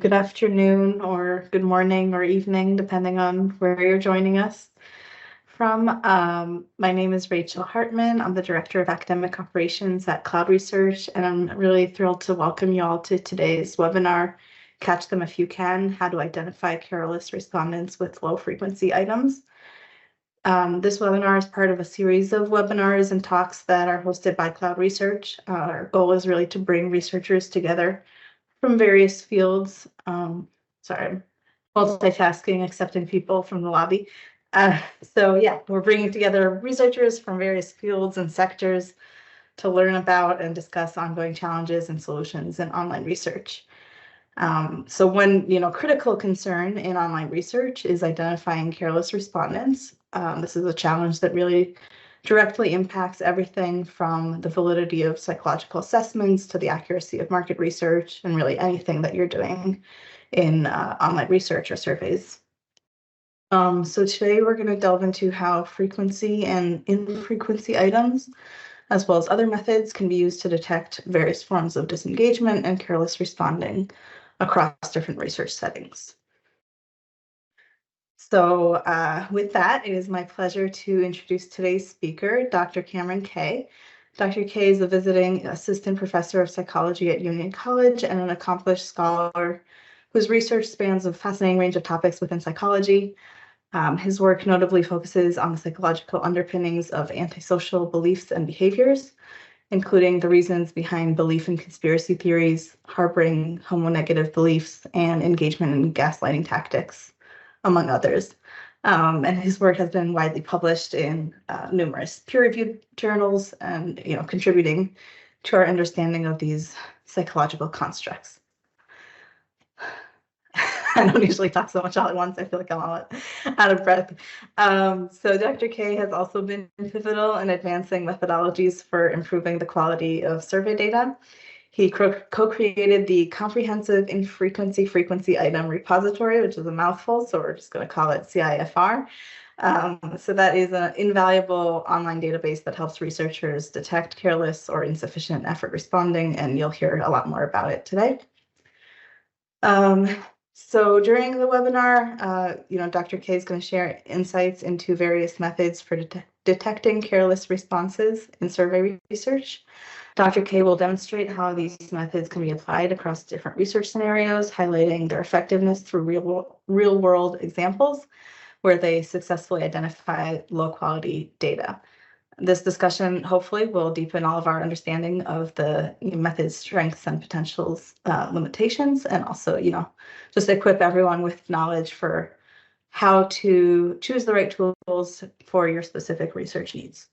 good afternoon or good morning or evening, depending on where you're joining us from. My name is Rachel Hartman. I'm the Director of Academic Operations at CloudResearch, and I'm really thrilled to welcome you all to today's webinar, Catch Them If You Can, How to Identify Careless Respondents with Low Frequency Items. This webinar is part of a series of webinars and talks that are hosted by CloudResearch. Our goal is really to bring researchers together from various fields. Sorry, multitasking, accepting people from the lobby. So yeah, we're bringing together researchers from various fields and sectors to learn about and discuss ongoing challenges and solutions in online research. So one critical concern in online research is identifying careless respondents. This is a challenge that really directly impacts everything from the validity of psychological assessments to the accuracy of market research and really anything that you're doing in online research or surveys. So today we're going to delve into how frequency and infrequency items, as well as other methods, can be used to detect various forms of disengagement and careless responding across different research settings. So with that, it is my pleasure to introduce today's speaker, Dr. Cameron Kay. Dr. Kay is a visiting assistant professor of psychology at Union College and an accomplished scholar whose research spans a fascinating range of topics within psychology. His work notably focuses on the psychological underpinnings of antisocial beliefs and behaviors, including the reasons behind belief in conspiracy theories, harboring homonegative beliefs, and engagement in gaslighting tactics, among others. And his work has been widely published in numerous peer-reviewed journals and contributing to our understanding of these psychological constructs. I don't usually talk so much all at once. I feel like I'm all out of breath. So Dr. Kay has also been pivotal in advancing methodologies for improving the quality of survey data. He co-created the Comprehensive Infrequency Frequency Item Repository, which is a mouthful, so we're just going to call it CIFR. So that is an invaluable online database that helps researchers detect careless or insufficient effort responding, and you'll hear a lot more about it today. So during the webinar, Dr. Kay is going to share insights into various methods for detecting careless responses in survey research. Dr. Kay will demonstrate how these methods can be applied across different research scenarios, highlighting their effectiveness through real-world examples where they successfully identify low-quality data. This discussion hopefully will deepen all of our understanding of the method's strengths and potentials, limitations, and also, just equip everyone with knowledge for how to choose the right tools for your specific research needs.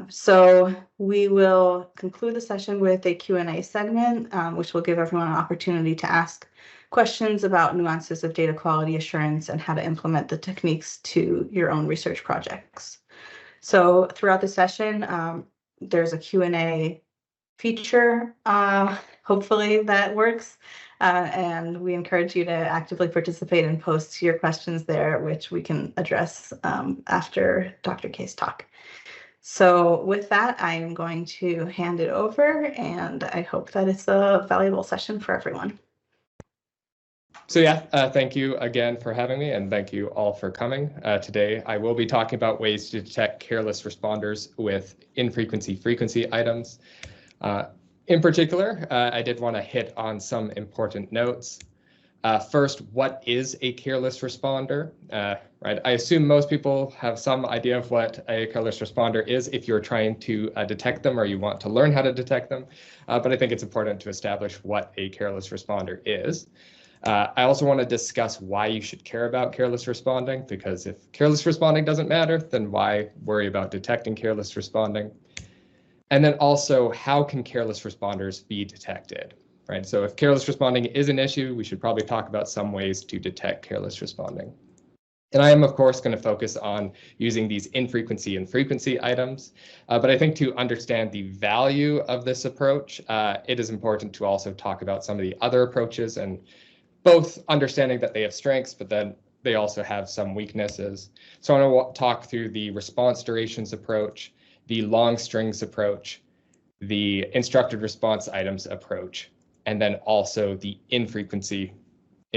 So we will conclude the session with a Q&A segment, which will give everyone an opportunity to ask questions about nuances of data quality assurance and how to implement the techniques to your own research projects. So throughout the session, there's a Q&A feature, hopefully that works, and we encourage you to actively participate and post your questions there, which we can address after Dr. Kay's talk. So with that, I'm going to hand it over, and I hope that it's a valuable session for everyone. So yeah, thank you again for having me, and thank you all for coming. Today, I will be talking about ways to detect careless responders with infrequency frequency items. In particular, I did want to hit on some important notes. First, what is a careless responder? Right, I assume most people have some idea of what a careless responder is if you're trying to detect them or you want to learn how to detect them, but I think it's important to establish what a careless responder is. I also want to discuss why you should care about careless responding, because if careless responding doesn't matter, then why worry about detecting careless responding? And then also, how can careless responders be detected? Right? So if careless responding is an issue, we should probably talk about some ways to detect careless responding. And I am, of course, going to focus on using these infrequency and frequency items. But I think to understand the value of this approach, it is important to also talk about some of the other approaches, and both understanding that they have strengths, but then they also have some weaknesses. So I want to talk through the response durations approach, the long strings approach, the instructed response items approach, and then also the infrequency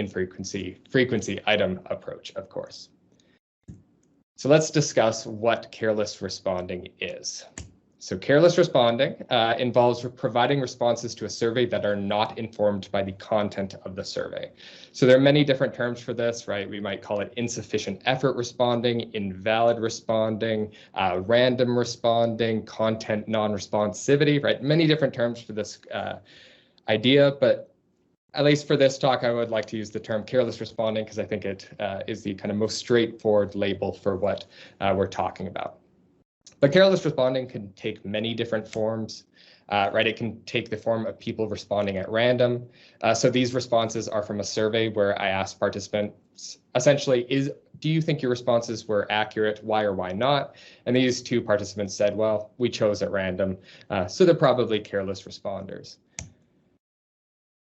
frequency item approach, of course. So let's discuss what careless responding is. So careless responding involves providing responses to a survey that are not informed by the content of the survey. So there are many different terms for this, right? We might call it insufficient effort responding, invalid responding, random responding, content non-responsivity, right? Many different terms for this idea, but at least for this talk, I would like to use the term careless responding because I think it is the kind of most straightforward label for what we're talking about. But careless responding can take many different forms, right? It can take the form of people responding at random. So these responses are from a survey where I asked participants, essentially, do you think your responses were accurate? Why or why not? And these two participants said, well, we chose at random, so they're probably careless responders.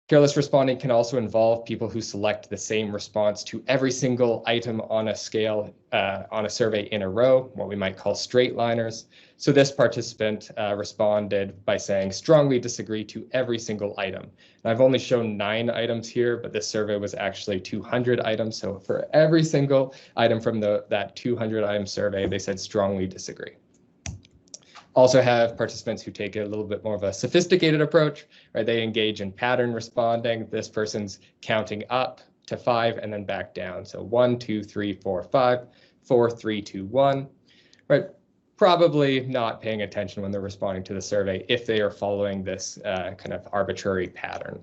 Careless responding can also involve people who select the same response to every single item on a scale, on a survey in a row, what we might call straight liners. So this participant responded by saying strongly disagree to every single item. And I've only shown 9 items here, but this survey was actually 200 items. So for every single item from that 200 item survey, they said strongly disagree. Also have participants who take a little bit more of a sophisticated approach, right? They engage in pattern responding. This person's counting up to 5 and then back down. So 1, 2, 3, 4, 5, 4, 3, 2, 1, right? Probably not paying attention when they're responding to the survey if they are following this kind of arbitrary pattern.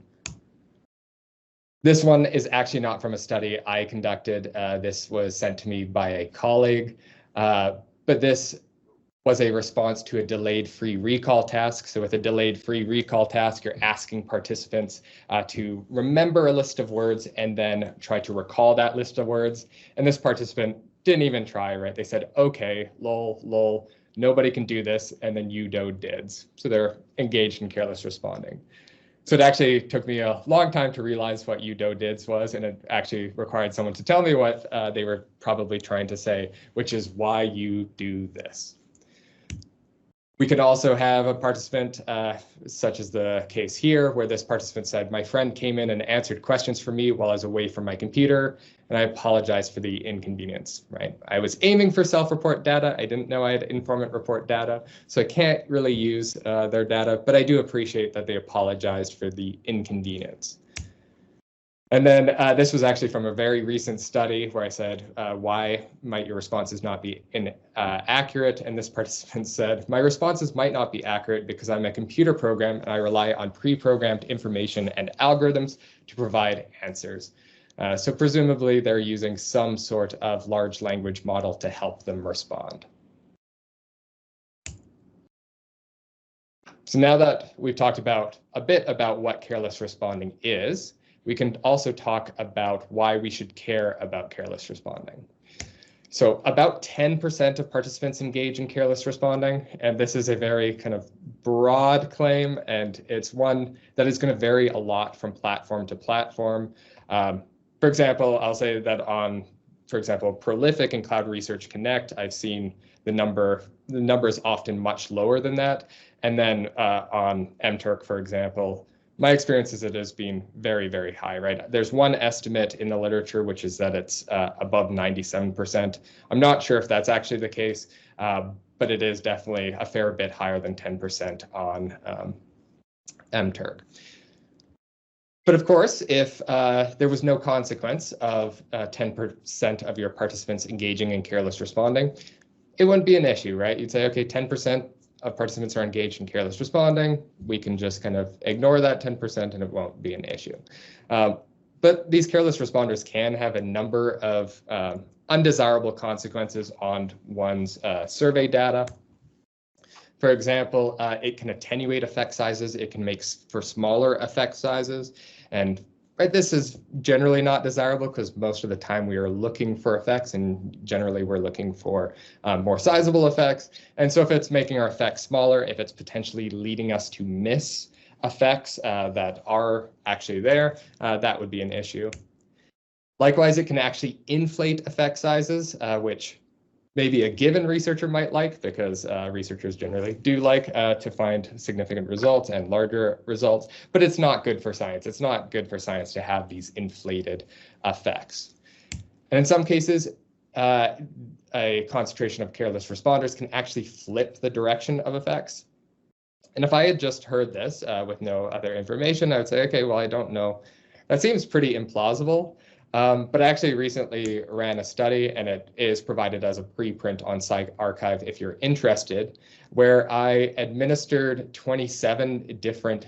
This one is actually not from a study I conducted. This was sent to me by a colleague, but this was a response to a delayed free recall task. So with a delayed free recall task, you're asking participants to remember a list of words and then try to recall that list of words. And this participant didn't even try, right? They said, okay, lol, lol, nobody can do this. And then dids. So they're engaged in careless responding. So it actually took me a long time to realize what dids was, and it actually required someone to tell me what they were probably trying to say, which is why you do this. We could also have a participant, such as the case here, where this participant said, my friend came in and answered questions for me while I was away from my computer, and I apologize for the inconvenience, right? I was aiming for self-report data. I didn't know I had informant report data, so I can't really use their data, but I do appreciate that they apologized for the inconvenience. And then this was actually from a very recent study where I said, why might your responses not be accurate? And this participant said, my responses might not be accurate because I'm a computer program and I rely on pre-programmed information and algorithms to provide answers. So presumably they're using some sort of large language model to help them respond. So now that we've talked about a bit about what careless responding is, we can also talk about why we should care about careless responding. So about 10% of participants engage in careless responding, and this is a very kind of broad claim, and it's one that is going to vary a lot from platform to platform. For example, I'll say that on, for example, Prolific and CloudResearch Connect, I've seen the number is often much lower than that. And then on mTurk, for example, my experience is it has been very, very high, right? There's one estimate in the literature, which is that it's above 97%. I'm not sure if that's actually the case, but it is definitely a fair bit higher than 10% on mTurk. But of course, if there was no consequence of 10% of your participants engaging in careless responding, it wouldn't be an issue, right? You'd say, okay, 10% of participants are engaged in careless responding. We can just kind of ignore that 10% and it won't be an issue. But these careless responders can have a number of undesirable consequences on one's survey data. For example, it can attenuate effect sizes. It can make for smaller effect sizes. And right, this is generally not desirable because most of the time we are looking for effects, and generally we're looking for more sizable effects. And so if it's making our effects smaller, if it's potentially leading us to miss effects that are actually there, that would be an issue. Likewise, it can actually inflate effect sizes, which maybe a given researcher might like, because researchers generally do like to find significant results and larger results, but it's not good for science. It's not good for science to have these inflated effects. And in some cases, a concentration of careless responders can actually flip the direction of effects. And if I had just heard this with no other information, I would say, okay, well, I don't know. That seems pretty implausible. But I actually recently ran a study, and it is provided as a preprint on PsycArXiv if you're interested, where I administered 27 different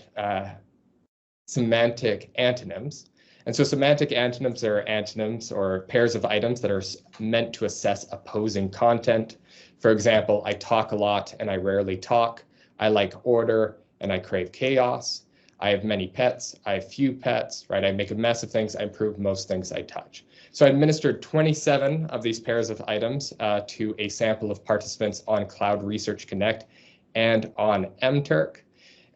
semantic antonyms. And so semantic antonyms are antonyms or pairs of items that are meant to assess opposing content. For example, I talk a lot and I rarely talk. I like order and I crave chaos. I have many pets. I have few pets, right? I make a mess of things. I improve most things I touch. So I administered 27 of these pairs of items to a sample of participants on CloudResearch Connect and on mTurk.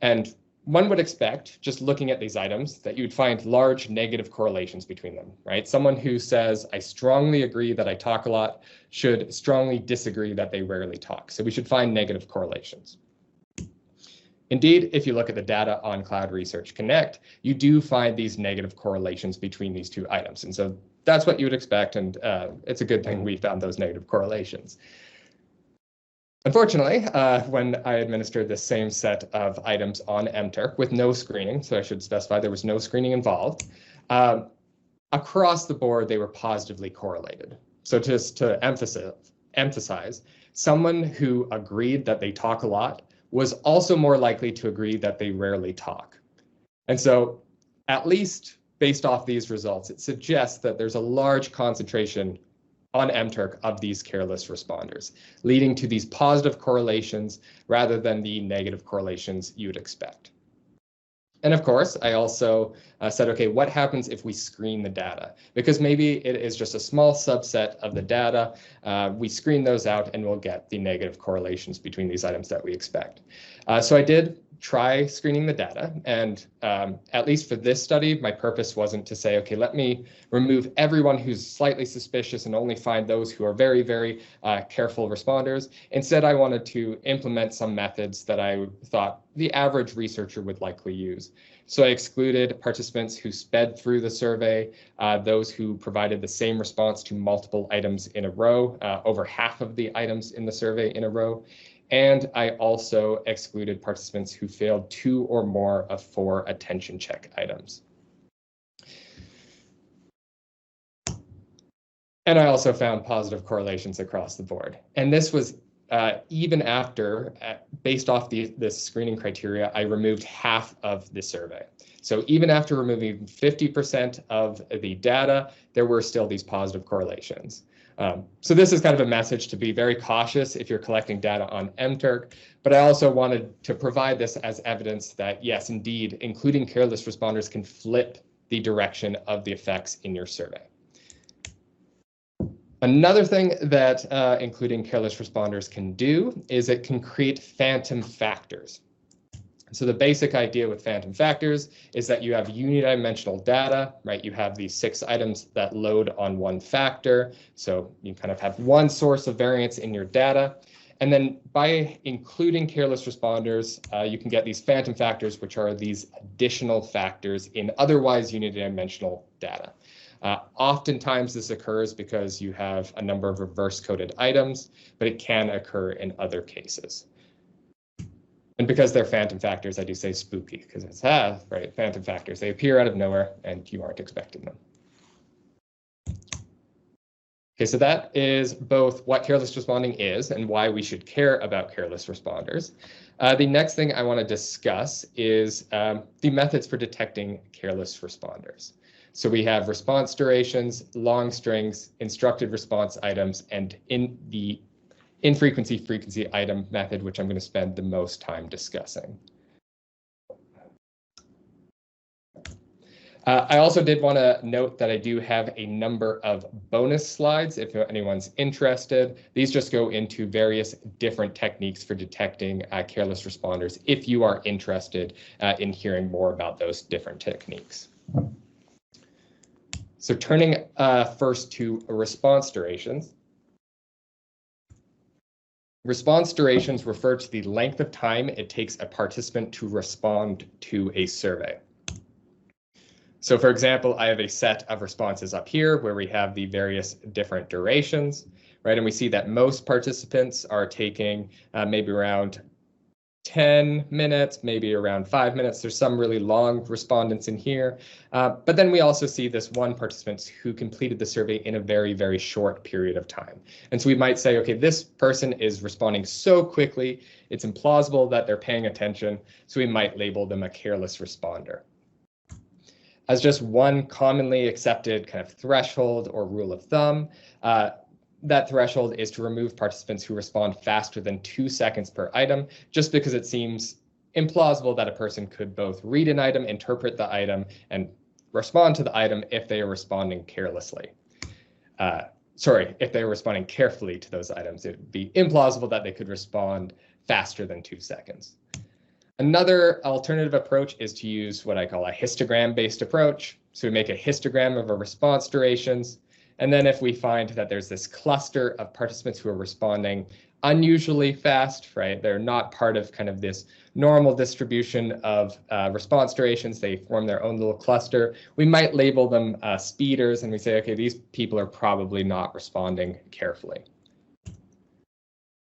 And one would expect, just looking at these items, that you'd find large negative correlations between them, right? Someone who says, I strongly agree that I talk a lot, should strongly disagree that they rarely talk. So we should find negative correlations. Indeed, if you look at the data on CloudResearch Connect, you do find these negative correlations between these two items. And so that's what you would expect, and it's a good thing we found those negative correlations. Unfortunately, when I administered the same set of items on mTurk with no screening, so I should specify there was no screening involved, across the board, they were positively correlated. So just to emphasize, someone who agreed that they talk a lot was also more likely to agree that they rarely talk. And so at least based off these results, it suggests that there's a large concentration on mTurk of these careless responders, leading to these positive correlations rather than the negative correlations you'd expect. And of course, I also said, okay, what happens if we screen the data? Because maybe it is just a small subset of the data. We screen those out and we'll get the negative correlations between these items that we expect. So I did try screening the data. And at least for this study, my purpose wasn't to say, okay, let me remove everyone who's slightly suspicious and only find those who are very, very careful responders. Instead, I wanted to implement some methods that I thought the average researcher would likely use. So I excluded participants who sped through the survey, those who provided the same response to multiple items in a row, over half of the items in the survey in a row. And I also excluded participants who failed 2 or more of 4 attention check items. And I also found positive correlations across the board. And this was even after, based off this screening criteria, I removed half of the survey. So even after removing 50% of the data, there were still these positive correlations. So this is kind of a message to be very cautious if you're collecting data on mTurk, but I also wanted to provide this as evidence that, yes, indeed, including careless responders can flip the direction of the effects in your survey. Another thing that including careless responders can do is it can create phantom factors. So the basic idea with phantom factors is that you have unidimensional data, right? You have these 6 items that load on one factor. So you kind of have one source of variance in your data. And then by including careless responders, you can get these phantom factors, which are these additional factors in otherwise unidimensional data. Oftentimes this occurs because you have a number of reverse coded items, but it can occur in other cases. And because they're phantom factors, I do say spooky, because it's, right, phantom factors. They appear out of nowhere and you aren't expecting them. Okay, so that is both what careless responding is and why we should care about careless responders. The next thing I want to discuss is the methods for detecting careless responders. So we have response durations, long strings, instructed response items, and in the infrequency frequency item method, which I'm going to spend the most time discussing. I also did want to note that I do have a number of bonus slides if anyone's interested. These just go into various different techniques for detecting careless responders if you are interested in hearing more about those different techniques. So turning first to response durations. Response durations refer to the length of time it takes a participant to respond to a survey. So for example, I have a set of responses up here where we have the various different durations, right? And we see that most participants are taking maybe around 10 minutes, maybe around 5 minutes. There's some really long respondents in here. But then we also see this one participant who completed the survey in a very, very short period of time. And so we might say, okay, this person is responding so quickly, it's implausible that they're paying attention. So we might label them a careless responder. As just one commonly accepted kind of threshold or rule of thumb, that threshold is to remove participants who respond faster than 2 seconds per item, just because it seems implausible that a person could both read an item, interpret the item, and respond to the item if they are responding carelessly. If they are responding carefully to those items, it would be implausible that they could respond faster than 2 seconds. Another alternative approach is to use what I call a histogram-based approach. So we make a histogram of our response durations. And then if we find that there's this cluster of participants who are responding unusually fast, right? They're not part of kind of this normal distribution of response durations. They form their own little cluster. We might label them speeders, and we say, okay, these people are probably not responding carefully.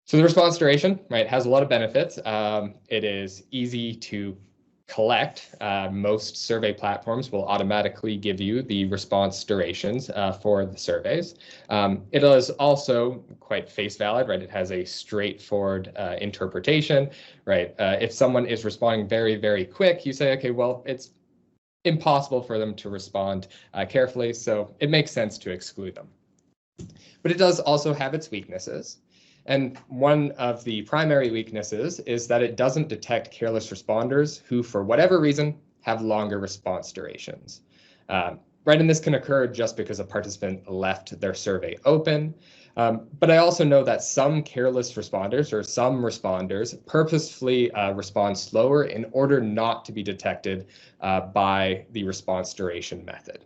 So the response duration, right, has a lot of benefits. It is easy to collect. Most survey platforms will automatically give you the response durations for the surveys. It is also quite face valid, right? It has a straightforward interpretation, right? If someone is responding very, very quick, you say, okay, well, it's impossible for them to respond carefully, so it makes sense to exclude them. But it does also have its weaknesses. And one of the primary weaknesses is that it doesn't detect careless responders who, for whatever reason, have longer response durations. Right, and this can occur just because a participant left their survey open. But I also know that some careless responders or some responders purposefully respond slower in order not to be detected by the response duration method.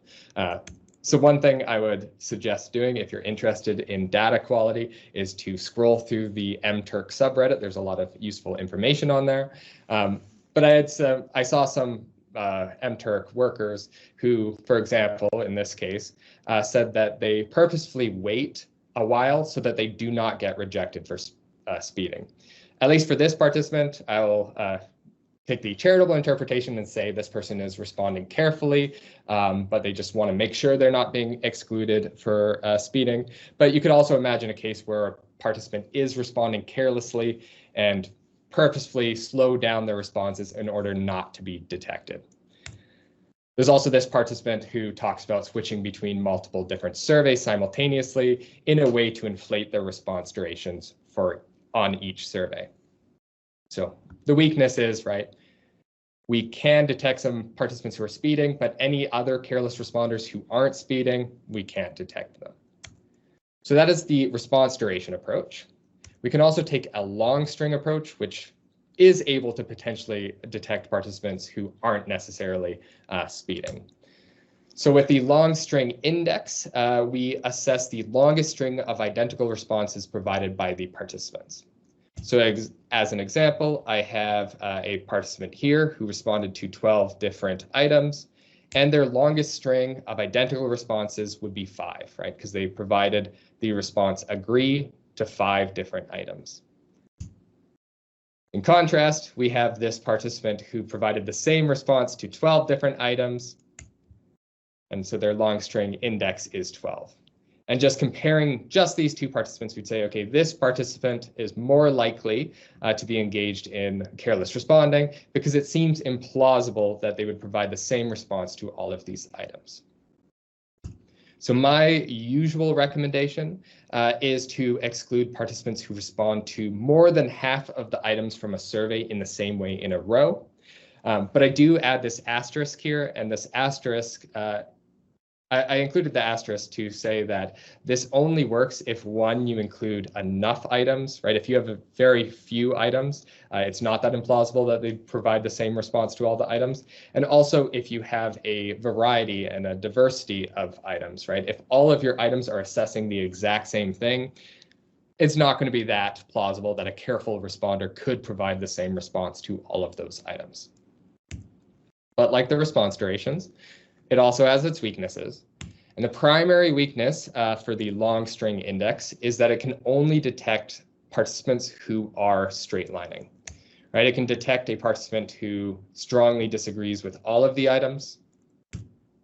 So one thing I would suggest doing if you're interested in data quality is to scroll through the mTurk subreddit. There's a lot of useful information on there. But I saw some mTurk workers who, for example, in this case, said that they purposefully wait a while so that they do not get rejected for speeding. At least for this participant, I will take the charitable interpretation and say this person is responding carefully, but they just want to make sure they're not being excluded for speeding. But you could also imagine a case where a participant is responding carelessly and purposefully slow down their responses in order not to be detected. There's also this participant who talks about switching between multiple different surveys simultaneously in a way to inflate their response durations on each survey. So the weakness is, right, we can detect some participants who are speeding, but any other careless responders who aren't speeding, we can't detect them. So that is the response duration approach. We can also take a long string approach, which is able to potentially detect participants who aren't necessarily speeding. So with the long string index, we assess the longest string of identical responses provided by the participants. So as an example, I have a participant here who responded to 12 different items, and their longest string of identical responses would be 5, right? Because they provided the response agree to 5 different items. In contrast, we have this participant who provided the same response to 12 different items, and so their long string index is 12. And just comparing just these two participants, we'd say, okay, this participant is more likely to be engaged in careless responding because it seems implausible that they would provide the same response to all of these items. So my usual recommendation is to exclude participants who respond to more than half of the items from a survey in the same way in a row. But I do add this asterisk here, and this asterisk I included the asterisk to say that this only works if, one, you include enough items, right? If you have very few items, it's not that implausible that they provide the same response to all the items. And also if you have a variety and a diversity of items, right? If all of your items are assessing the exact same thing, it's not going to be that plausible that a careful responder could provide the same response to all of those items. But like the response durations, it also has its weaknesses. And the primary weakness for the long string index is that it can only detect participants who are straightlining. Right? It can detect a participant who strongly disagrees with all of the items,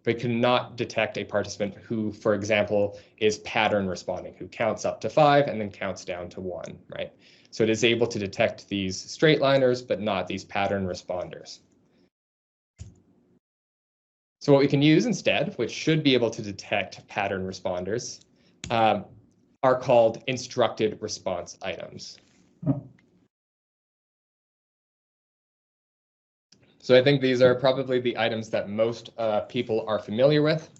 but it cannot detect a participant who, for example, is pattern responding, who counts up to 5 and then counts down to 1, right? So it is able to detect these straightliners, but not these pattern responders. So what we can use instead, which should be able to detect pattern responders, are called instructed response items. So I think these are probably the items that most people are familiar with.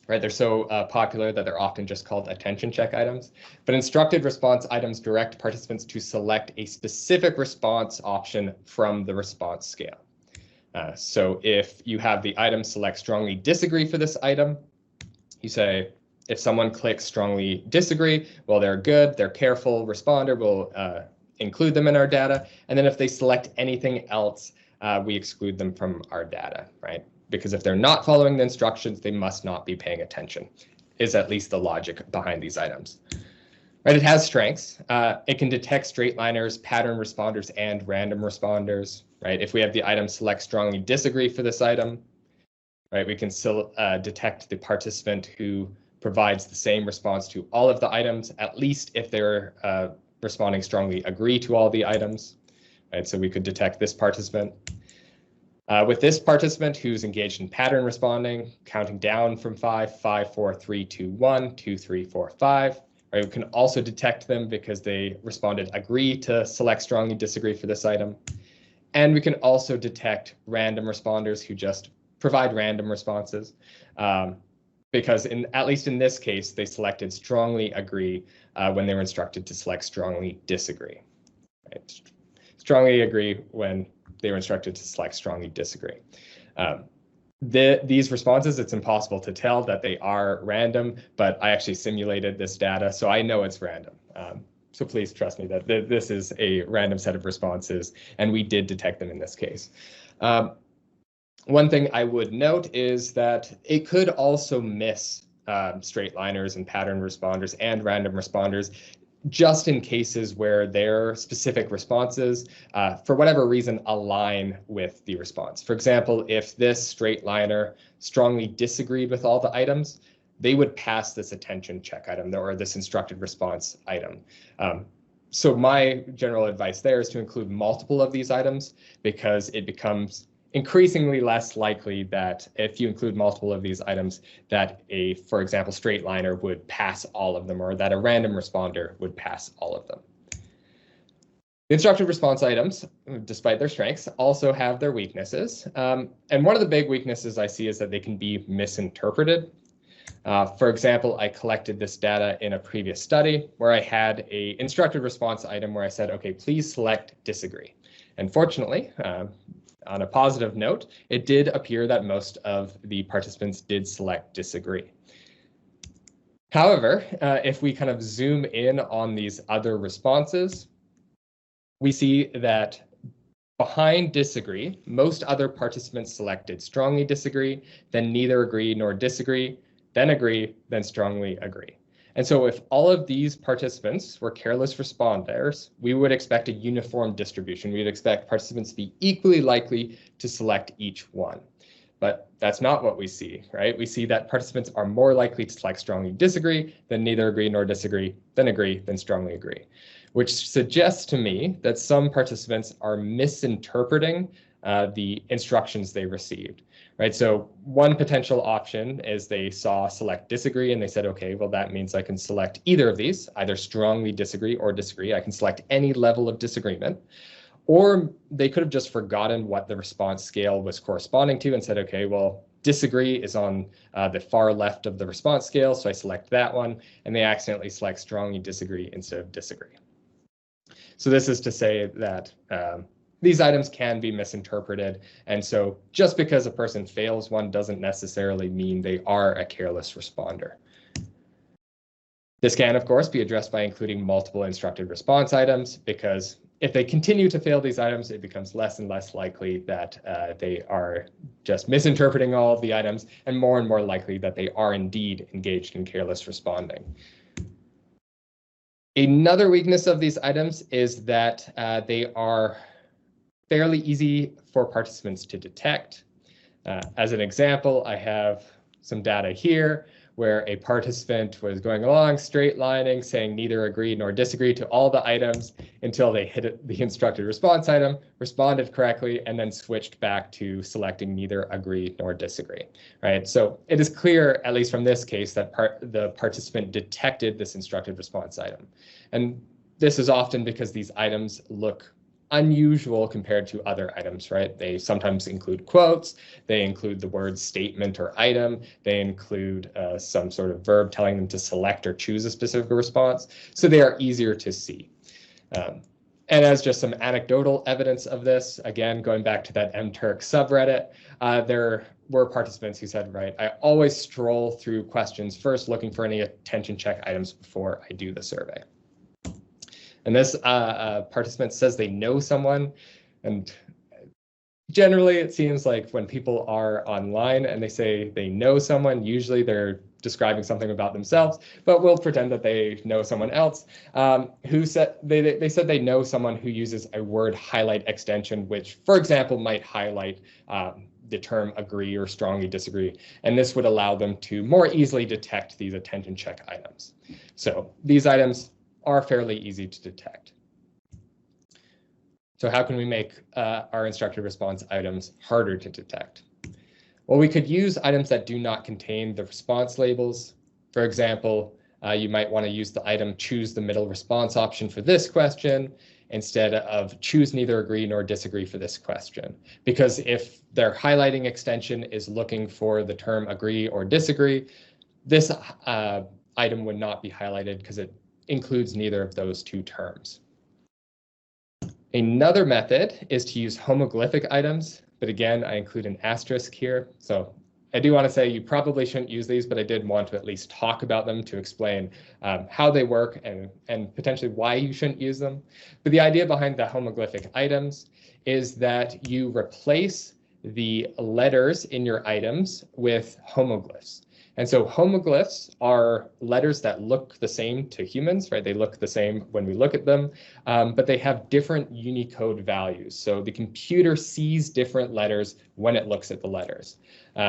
Right, they're so popular that they're often just called attention check items. But instructed response items direct participants to select a specific response option from the response scale. So if you have the item select strongly disagree for this item, you say, if someone clicks strongly disagree, well, they're good, they're careful responder, we'll include them in our data. And then if they select anything else, we exclude them from our data, right? Because if they're not following the instructions, they must not be paying attention, is at least the logic behind these items. Right, it has strengths. It can detect straightliners, pattern responders, and random responders, right? If we have the item select strongly disagree for this item, right, we can still detect the participant who provides the same response to all of the items, at least if they're responding strongly agree to all the items, right? So we could detect this participant. With this participant who's engaged in pattern responding, counting down from 5, 5, 4, 3, 2, 1, 2, 3, 4, 5. Right, we can also detect them because they responded agree to select strongly disagree for this item. And we can also detect random responders who just provide random responses because at least in this case, they selected strongly agree when they were instructed to select strongly disagree. Right? Strongly agree when they were instructed to select strongly disagree. These responses, it's impossible to tell that they are random, but I actually simulated this data, so I know it's random. So please trust me that this is a random set of responses, and we did detect them in this case. One thing I would note is that it could also miss straightliners and pattern responders and random responders just in cases where their specific responses, for whatever reason, align with the response. For example, if this straightliner strongly disagreed with all the items, they would pass this attention check item or this instructed response item. So my general advice there is to include multiple of these items because it becomes increasingly less likely that if you include multiple of these items that for example, straightliner would pass all of them or that a random responder would pass all of them. The instructed response items, despite their strengths, also have their weaknesses. And one of the big weaknesses I see is that they can be misinterpreted. For example, I collected this data in a previous study where I had an instructed response item where I said, okay, please select disagree. And fortunately, on a positive note, it did appear that most of the participants did select disagree. However, if we kind of zoom in on these other responses, we see that behind disagree, most other participants selected strongly disagree, then neither agree nor disagree, then agree, then strongly agree. And so if all of these participants were careless responders, we would expect a uniform distribution. We'd expect participants to be equally likely to select each one. But that's not what we see, right? We see that participants are more likely to select strongly disagree, then neither agree nor disagree, then strongly agree, which suggests to me that some participants are misinterpreting the instructions they received. Right, so one potential option is they saw select disagree and they said, okay, well, that means I can select either of these, either strongly disagree or disagree. I can select any level of disagreement. Or they could have just forgotten what the response scale was corresponding to and said, okay, well, disagree is on the far left of the response scale, so I select that one, and they accidentally select strongly disagree instead of disagree. So this is to say that these items can be misinterpreted. And so just because a person fails one doesn't necessarily mean they are a careless responder. This can, of course, be addressed by including multiple instructed response items, because if they continue to fail these items, it becomes less and less likely that they are just misinterpreting all of the items, and more likely that they are indeed engaged in careless responding. Another weakness of these items is that they are fairly easy for participants to detect. As an example, I have some data here where a participant was going along straight lining, saying neither agree nor disagree to all the items until they hit the instructed response item, responded correctly, and then switched back to selecting neither agree nor disagree, right? So it is clear, at least from this case, that the participant detected this instructed response item. And this is often because these items look unusual compared to other items, right? They sometimes include quotes, they include the word statement or item, they include some sort of verb telling them to select or choose a specific response, so they are easier to see. And as just some anecdotal evidence of this, again, going back to that mTurk subreddit, there were participants who said, right, I always stroll through questions first looking for any attention check items before I do the survey. And this participant says they know someone, and generally it seems like when people are online and they say they know someone, usually they're describing something about themselves, but we'll pretend that they know someone else who said they said they know someone who uses a word highlight extension, which, for example, might highlight the term agree or strongly disagree, and this would allow them to more easily detect these attention check items. So these items are fairly easy to detect. So how can we make our instructed response items harder to detect? Well, we could use items that do not contain the response labels. For example, you might want to use the item choose the middle response option for this question instead of choose neither agree nor disagree for this question. Because if their highlighting extension is looking for the term agree or disagree, this item would not be highlighted because it includes neither of those two terms. Another method is to use homoglyphic items, but again, I include an asterisk here. So I do want to say you probably shouldn't use these, but I did want to at least talk about them to explain how they work and potentially why you shouldn't use them. But the idea behind the homoglyphic items is that you replace the letters in your items with homoglyphs. And so homoglyphs are letters that look the same to humans, right? They look the same when we look at them, but they have different Unicode values. So the computer sees different letters when it looks at the letters.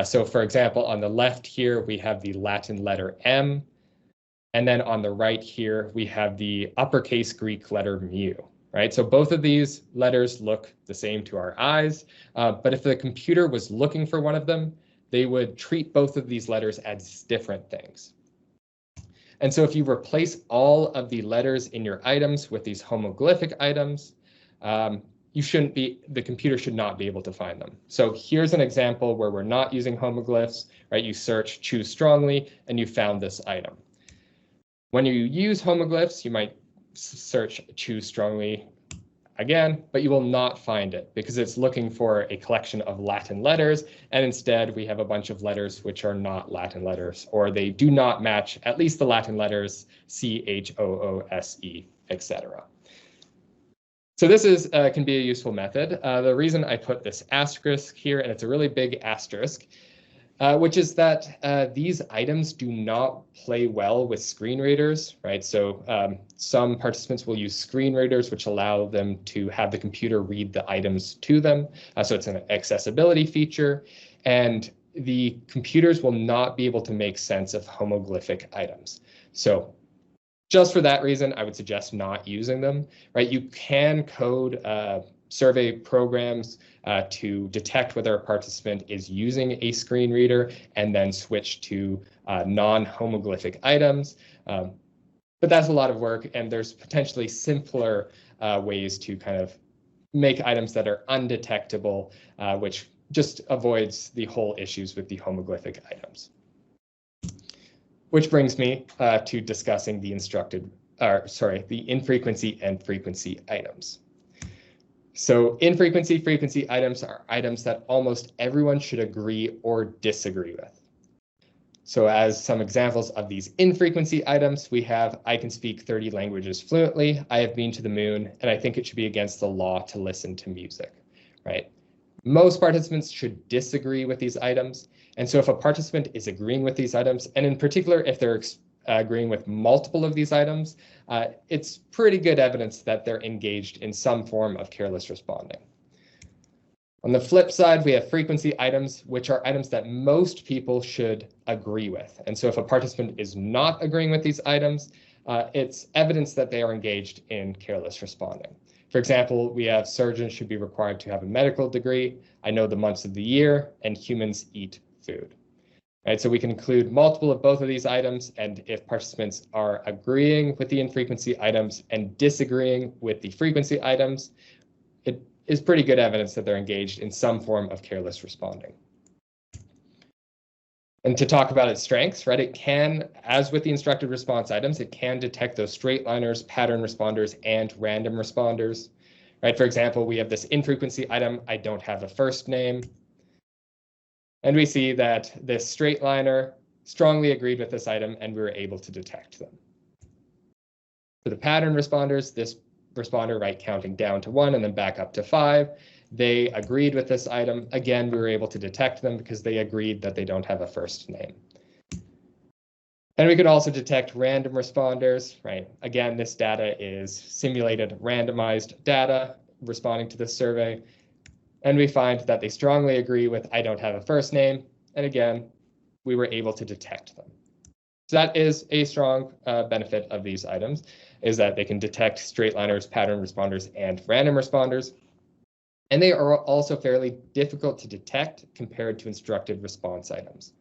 So for example, on the left here, we have the Latin letter M. And then on the right here, we have the uppercase Greek letter mu. Right, so both of these letters look the same to our eyes, but if the computer was looking for one of them, they would treat both of these letters as different things. And so if you replace all of the letters in your items with these homoglyphic items, the computer should not be able to find them. So here's an example where we're not using homoglyphs, right? You search choose strongly and you found this item. When you use homoglyphs, you might search choose strongly again, but you will not find it because it's looking for a collection of Latin letters, and instead we have a bunch of letters which are not Latin letters, or they do not match at least the Latin letters C, H, O, O, S, E, etc. So this can be a useful method. The reason I put this asterisk here, and it's a really big asterisk, which is that these items do not play well with screen readers, right? So some participants will use screen readers, which allow them to have the computer read the items to them. So it's an accessibility feature, and the computers will not be able to make sense of homoglyphic items. So just for that reason, I would suggest not using them, right? You can code survey programs to detect whether a participant is using a screen reader and then switch to non-homoglyphic items. But that's a lot of work, and there's potentially simpler ways to kind of make items that are undetectable, which just avoids the whole issues with the homoglyphic items. Which brings me to discussing the infrequency and frequency items. So infrequency, frequency items are items that almost everyone should agree or disagree with. So as some examples of these infrequency items, we have, I can speak 30 languages fluently, I have been to the moon, and I think it should be against the law to listen to music, right? Most participants should disagree with these items. And so if a participant is agreeing with these items, and in particular, if they're agreeing with multiple of these items, it's pretty good evidence that they're engaged in some form of careless responding. On the flip side, we have frequency items, which are items that most people should agree with. And so if a participant is not agreeing with these items, it's evidence that they are engaged in careless responding. For example, we have surgeons should be required to have a medical degree. I know the months of the year, and humans eat food. Right, so we can include multiple of both of these items, and if participants are agreeing with the infrequency items and disagreeing with the frequency items, it is pretty good evidence that they're engaged in some form of careless responding. And to talk about its strengths, right, it can, as with the instructed response items, it can detect those straight liners, pattern responders, and random responders. Right, for example, we have this infrequency item, I don't have a first name. And we see that this straight liner strongly agreed with this item, and we were able to detect them. For the pattern responders, this responder, right, counting down to 1 and then back up to 5, they agreed with this item. Again, we were able to detect them because they agreed that they don't have a first name. And we could also detect random responders, right? Again, this data is simulated randomized data responding to this survey. And we find that they strongly agree with I don't have a first name. And again, we were able to detect them. So that is a strong benefit of these items, is that they can detect straight liners, pattern responders, and random responders. And they are also fairly difficult to detect compared to instructed response items.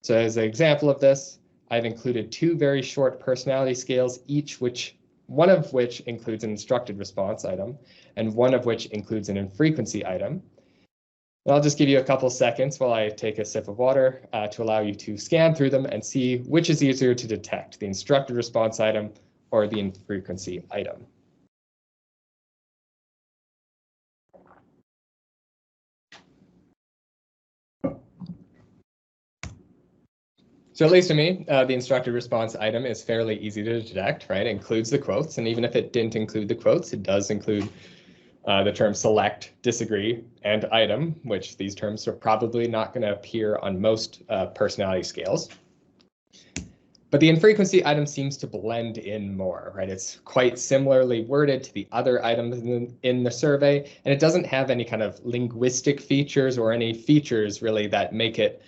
So as an example of this, I've included 2 very short personality scales, one of which includes an instructed response item, and one of which includes an infrequency item. And I'll just give you a couple seconds while I take a sip of water to allow you to scan through them and see which is easier to detect, the instructed response item or the infrequency item. So at least to me, the instructed response item is fairly easy to detect, right? It includes the quotes, and even if it didn't include the quotes, it does include the terms select, disagree, and item, which these terms are probably not going to appear on most personality scales. But the infrequency item seems to blend in more, right? It's quite similarly worded to the other items in the survey, and it doesn't have any kind of linguistic features or any features really that make it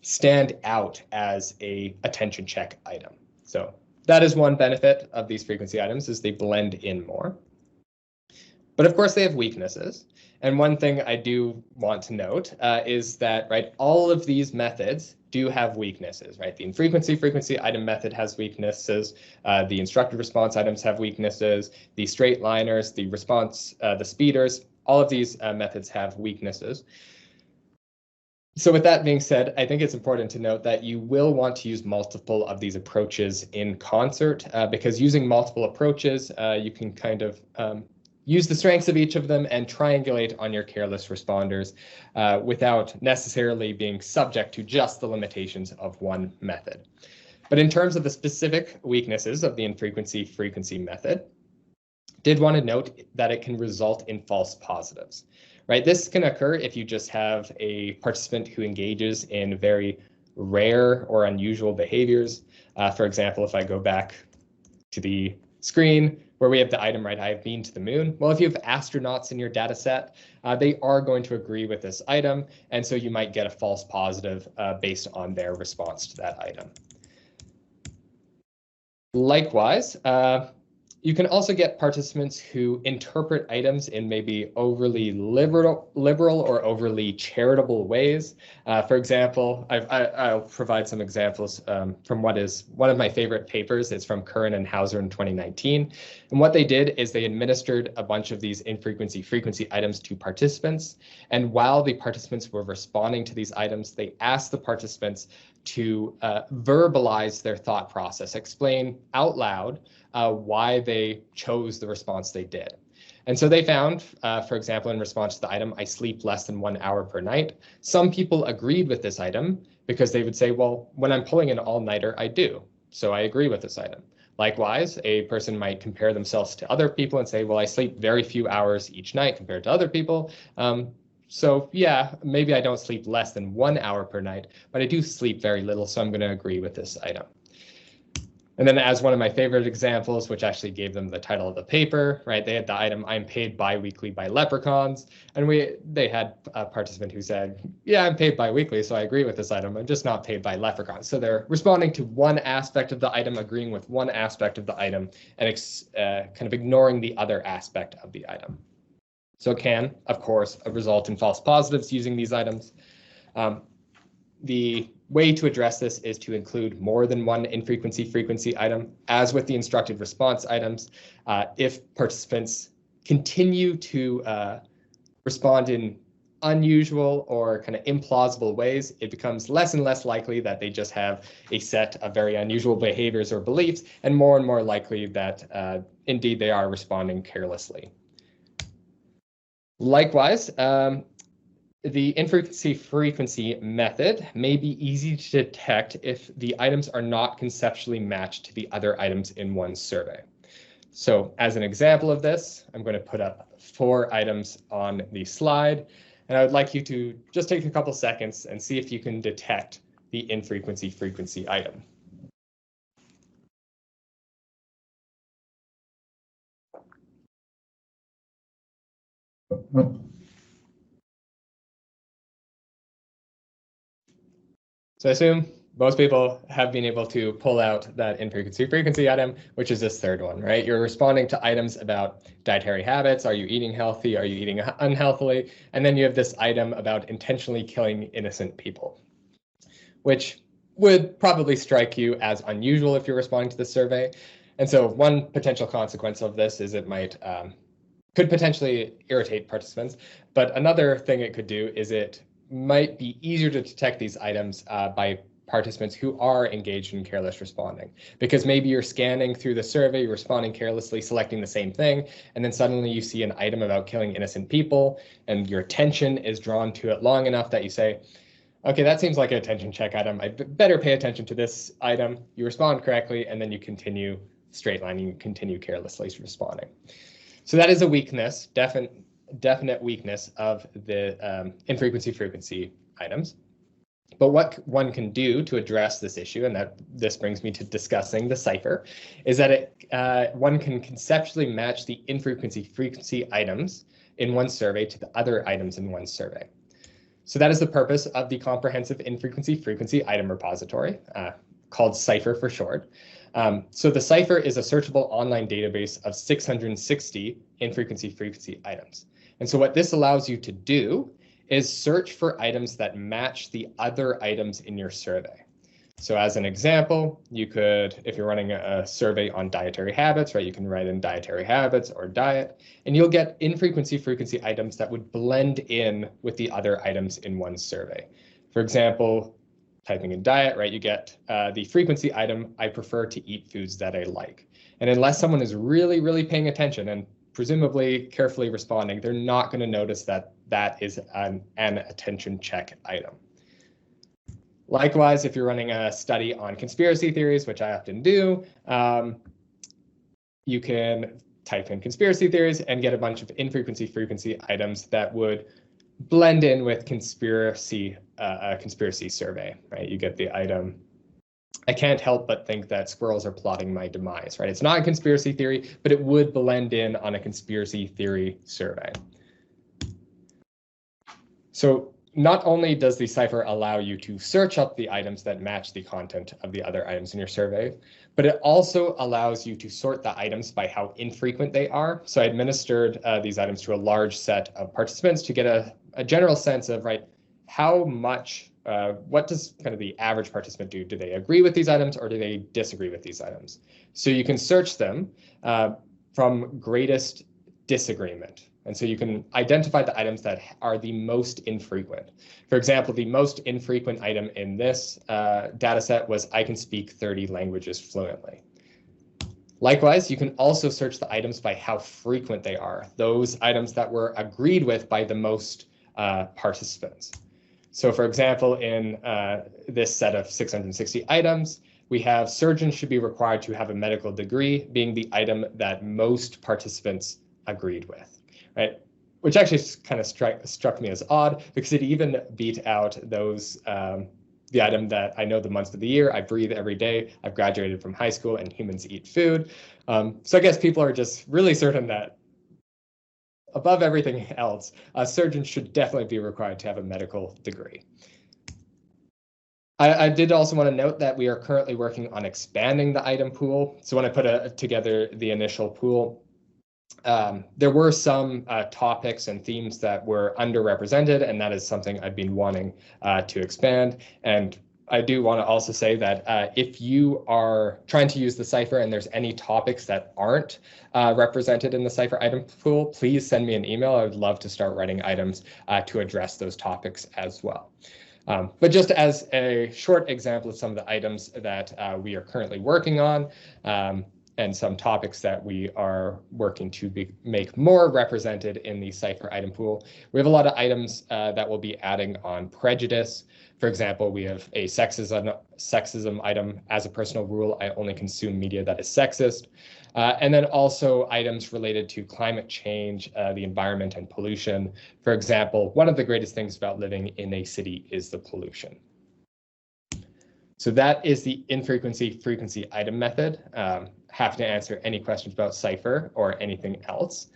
stand out as a attention check item. So that is one benefit of these frequency items, is they blend in more. But of course, they have weaknesses. And one thing I do want to note is that, right, all of these methods do have weaknesses, right? The frequency item method has weaknesses. The instructed response items have weaknesses. The straight liners, the speeders, all of these methods have weaknesses. So with that being said, I think it's important to note that you will want to use multiple of these approaches in concert, because using multiple approaches, you can kind of use the strengths of each of them and triangulate on your careless responders without necessarily being subject to just the limitations of one method. But in terms of the specific weaknesses of the infrequency-frequency method, did want to note that it can result in false positives. Right, this can occur if you just have a participant who engages in very rare or unusual behaviors. For example, if I go back to the screen where we have the item, right, I have been to the moon. Well, if you have astronauts in your data set, they are going to agree with this item, and so you might get a false positive based on their response to that item. Likewise, you can also get participants who interpret items in maybe overly liberal or overly charitable ways. For example, I'll provide some examples from what is one of my favorite papers. It's from Curran and Hauser in 2019. And what they did is they administered a bunch of these frequency items to participants. And while the participants were responding to these items, they asked the participants to verbalize their thought process, explain out loud why they chose the response they did. And so they found, for example, in response to the item, I sleep less than 1 hour per night, some people agreed with this item because they would say, well, when I'm pulling an all-nighter, I do. So I agree with this item. Likewise, a person might compare themselves to other people and say, well, I sleep very few hours each night compared to other people. So yeah, maybe I don't sleep less than 1 hour per night, but I do sleep very little, so I'm going to agree with this item. And then as one of my favorite examples, which actually gave them the title of the paper, right? They had the item, I'm paid bi-weekly by leprechauns. And they had a participant who said, yeah, I'm paid bi-weekly, so I agree with this item. I'm just not paid by leprechauns. So they're responding to one aspect of the item, agreeing with one aspect of the item, and kind of ignoring the other aspect of the item. So it can, of course, result in false positives using these items. The way to address this is to include more than one infrequency-frequency item. As with the instructed response items, if participants continue to respond in unusual or kind of implausible ways, it becomes less and less likely that they just have a set of very unusual behaviors or beliefs, and more likely that indeed they are responding carelessly. Likewise, the infrequency-frequency method may be easy to detect if the items are not conceptually matched to the other items in one survey. So as an example of this, I'm going to put up 4 items on the slide, and I would like you to just take a couple seconds and see if you can detect the infrequency-frequency item. So I assume most people have been able to pull out that infrequency-frequency item, which is this third one, right? You're responding to items about dietary habits. Are you eating healthy? Are you eating unhealthily? And then you have this item about intentionally killing innocent people, which would probably strike you as unusual if you're responding to the survey. And so one potential consequence of this is it could potentially irritate participants. But another thing it could do is it might be easier to detect these items by participants who are engaged in careless responding, because maybe you're scanning through the survey, you're responding carelessly, selecting the same thing, and then suddenly you see an item about killing innocent people, and your attention is drawn to it long enough that you say, okay, that seems like an attention check item. I better pay attention to this item. You respond correctly, and then you continue straight lining, you continue carelessly responding. So that is a weakness, definite weakness of the infrequency-frequency items. But what one can do to address this issue, and this brings me to discussing the cipher, is that one can conceptually match the infrequency-frequency items in one survey to the other items in one survey. So that is the purpose of the comprehensive infrequency-frequency item repository, called Cipher for short. So the Cipher is a searchable online database of 660 infrequency-frequency items. And so what this allows you to do is search for items that match the other items in your survey. So as an example, you could, if you're running a survey on dietary habits, right, you can write in dietary habits or diet, and you'll get infrequency-frequency items that would blend in with the other items in one survey. For example, typing in diet, right, you get the frequency item, I prefer to eat foods that I like. And unless someone is really paying attention and presumably carefully responding, they're not going to notice that that is an attention check item. Likewise, if you're running a study on conspiracy theories, which I often do, you can type in conspiracy theories and get a bunch of infrequency-frequency items that would blend in with conspiracy survey, right? You get the item, I can't help but think that squirrels are plotting my demise, right? It's not a conspiracy theory, but it would blend in on a conspiracy theory survey. So not only does the cipher allow you to search up the items that match the content of the other items in your survey, but it also allows you to sort the items by how infrequent they are. So I administered these items to a large set of participants to get a general sense of, right, how much, what does kind of the average participant do? Do they agree with these items or do they disagree with these items? So you can search them from greatest disagreement. And so you can identify the items that are the most infrequent. For example, the most infrequent item in this data set was I can speak 30 languages fluently. Likewise, you can also search the items by how frequent they are, those items that were agreed with by the most participants. So for example, in this set of 660 items, we have surgeons should be required to have a medical degree being the item that most participants agreed with, right? Which actually kind of struck me as odd because it even beat out those the item that I know the months of the year, I breathe every day, I've graduated from high school, and humans eat food. So I guess people are just really certain that above everything else, surgeons should definitely be required to have a medical degree. I did also want to note that we are currently working on expanding the item pool. So when I put together the initial pool, there were some topics and themes that were underrepresented, and that is something I've been wanting to expand. And I do want to also say that if you are trying to use the cipher and there's any topics that aren't represented in the cipher item pool, please send me an email. I would love to start writing items to address those topics as well. But just as a short example of some of the items that we are currently working on, and some topics that we are working to make more represented in the cipher item pool. We have a lot of items that we'll be adding on prejudice. For example, we have a sexism item. As a personal rule, I only consume media that is sexist. And then also items related to climate change, the environment, and pollution. For example, one of the greatest things about living in a city is the pollution. So that is the infrequency frequency item method. Happy to answer any questions about cipher or anything else.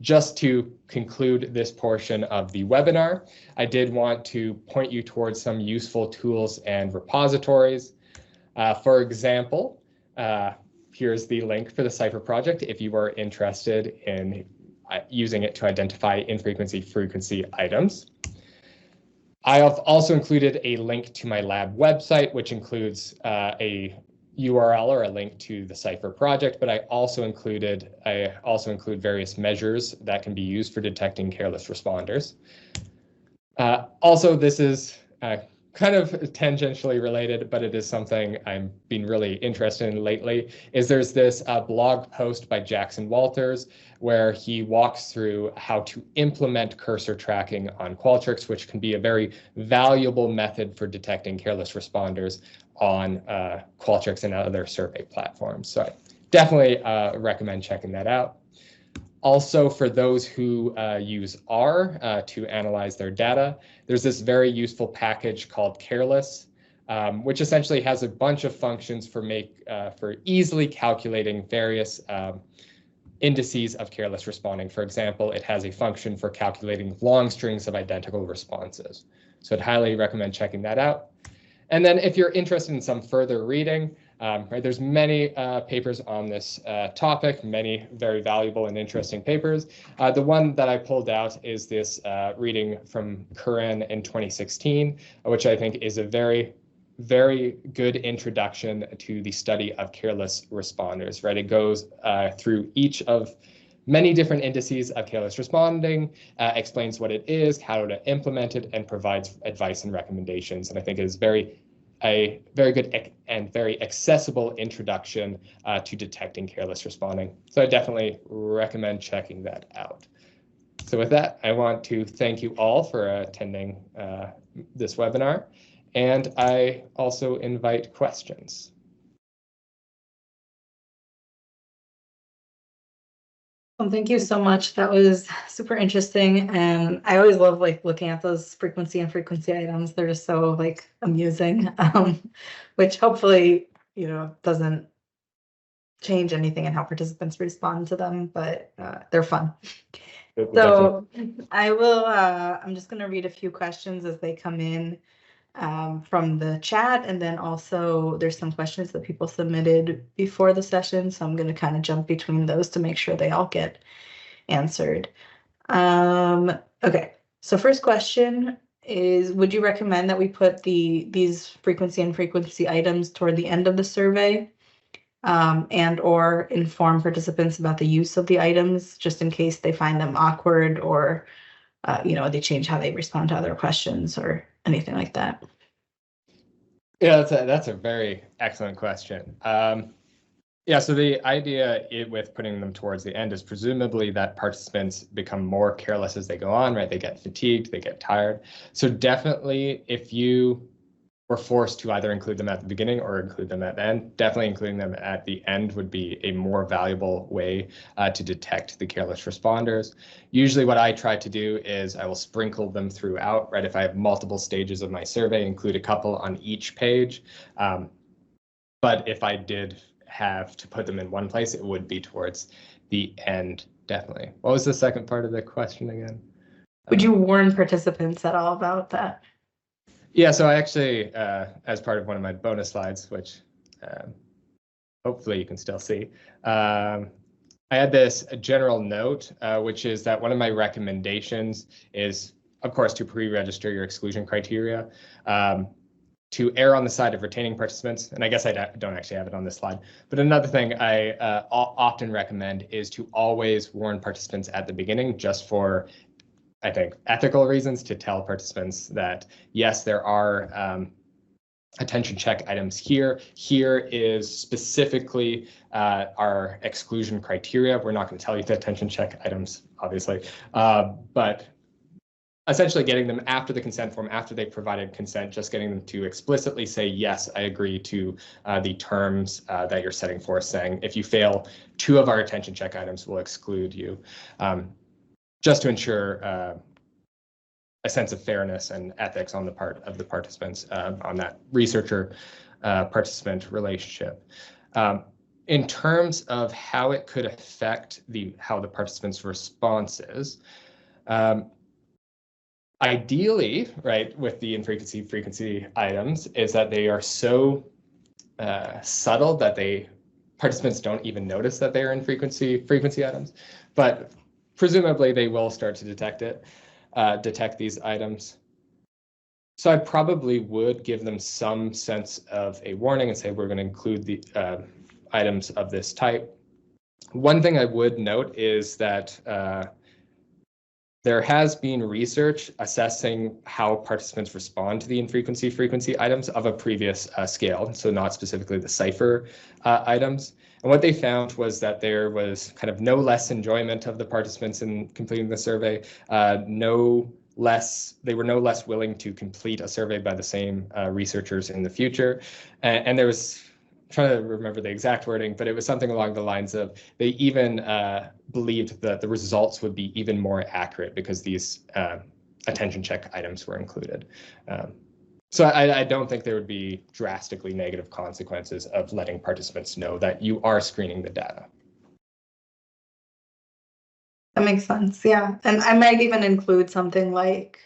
Just to conclude this portion of the webinar, I did want to point you towards some useful tools and repositories. For example, here's the link for the cipher project if you are interested in using it to identify infrequency frequency items. I have also included a link to my lab website, which includes a URL or a link to the cipher project, but I also include various measures that can be used for detecting careless responders. Also, this is kind of tangentially related, but it is something I'm been really interested in lately, is there's this blog post by Jackson Walters where he walks through how to implement cursor tracking on Qualtrics, which can be a very valuable method for detecting careless responders on Qualtrics and other survey platforms. So I definitely recommend checking that out. Also, for those who use R to analyze their data, there's this very useful package called Careless, which essentially has a bunch of functions for easily calculating various indices of careless responding. For example, it has a function for calculating long strings of identical responses. So I'd highly recommend checking that out. And then if you're interested in some further reading, right, there's many papers on this topic, many very valuable and interesting papers. The one that I pulled out is this reading from Curran in 2016, which I think is a very, very good introduction to the study of careless responders, right? It goes through each of many different indices of careless responding, explains what it is, how to implement it, and provides advice and recommendations. And I think it is a very good and very accessible introduction to detecting careless responding. So I definitely recommend checking that out. So with that, I want to thank you all for attending this webinar, and I also invite questions. Well, thank you so much. That was super interesting, and I always love looking at those frequency items. They're just so amusing, which hopefully doesn't change anything in how participants respond to them, but they're fun. So I'm just going to read a few questions as they come in from the chat, and then also there's some questions that people submitted before the session, so I'm going to kind of jump between those to make sure they all get answered. Okay, so first question is, would you recommend that we put these frequency items toward the end of the survey, and or inform participants about the use of the items just in case they find them awkward, or they change how they respond to other questions or anything like that? Yeah, that's a very excellent question. Yeah, so the idea with putting them towards the end is presumably that participants become more careless as they go on, right? They get fatigued, they get tired. So definitely, if you were forced to either include them at the beginning or include them at the end, definitely including them at the end would be a more valuable way to detect the careless responders. Usually what I try to do is I will sprinkle them throughout, right? If I have multiple stages of my survey, include a couple on each page. But if I did have to put them in one place, it would be towards the end, definitely. What was the second part of the question again? Would you warn participants at all about that? Yeah, so I actually, as part of one of my bonus slides, which hopefully you can still see, I had this general note, which is that one of my recommendations is, of course, to pre-register your exclusion criteria, to err on the side of retaining participants. And I guess I don't actually have it on this slide. But another thing I often recommend is to always warn participants at the beginning, just for, I think, ethical reasons, to tell participants that, yes, there are attention check items here. Here is specifically our exclusion criteria. We're not going to tell you the attention check items, obviously, but essentially getting them after the consent form, after they've provided consent, just getting them to explicitly say, yes, I agree to the terms that you're setting forth, saying, if you fail 2 of our attention check items, we'll exclude you, just to ensure a sense of fairness and ethics on the part of the participants on that researcher-participant relationship. In terms of how it could affect how the participants' responses, ideally, right, with the frequency items, is that they are so subtle that participants don't even notice that they are in frequency items, but presumably they will start to detect these items. So I probably would give them some sense of a warning and say, we're going to include the items of this type. One thing I would note is that there has been research assessing how participants respond to the frequency items of a previous scale, so not specifically the cipher items. And what they found was that there was kind of no less enjoyment of the participants in completing the survey, they were no less willing to complete a survey by the same researchers in the future. And there was, trying to remember the exact wording, but it was something along the lines of they even believed that the results would be even more accurate because these attention check items were included. So I don't think there would be drastically negative consequences of letting participants know that you are screening the data. That makes sense, yeah. And I might even include something like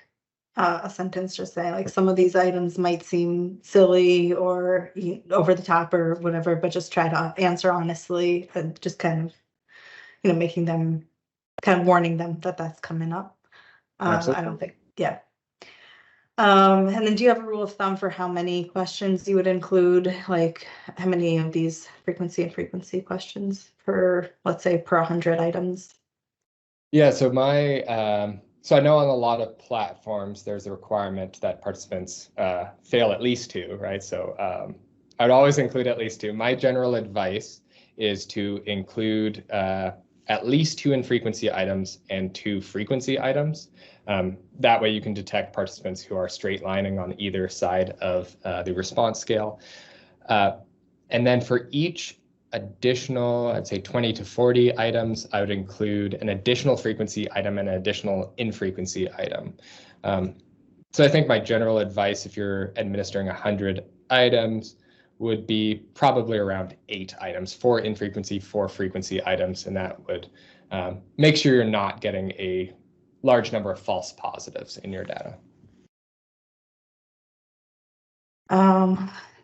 a sentence just saying, like, some of these items might seem silly or over the top or whatever, but just try to answer honestly and just kind of, making them, kind of warning them that that's coming up. I don't think, yeah. And then do you have a rule of thumb for how many questions you would include? Like, how many of these frequency questions per, let's say, per 100 items? Yeah, so so I know on a lot of platforms, there's a requirement that participants fail at least 2, right? So I would always include at least 2. My general advice is to include at least 2 infrequency items and 2 frequency items. That way you can detect participants who are straight lining on either side of the response scale. And then for each additional, I'd say 20 to 40 items, I would include an additional frequency item and an additional infrequency item. So I think my general advice, if you're administering 100 items, would be probably around 8 items, 4 infrequency, 4 frequency items, and that would make sure you're not getting a large number of false positives in your data.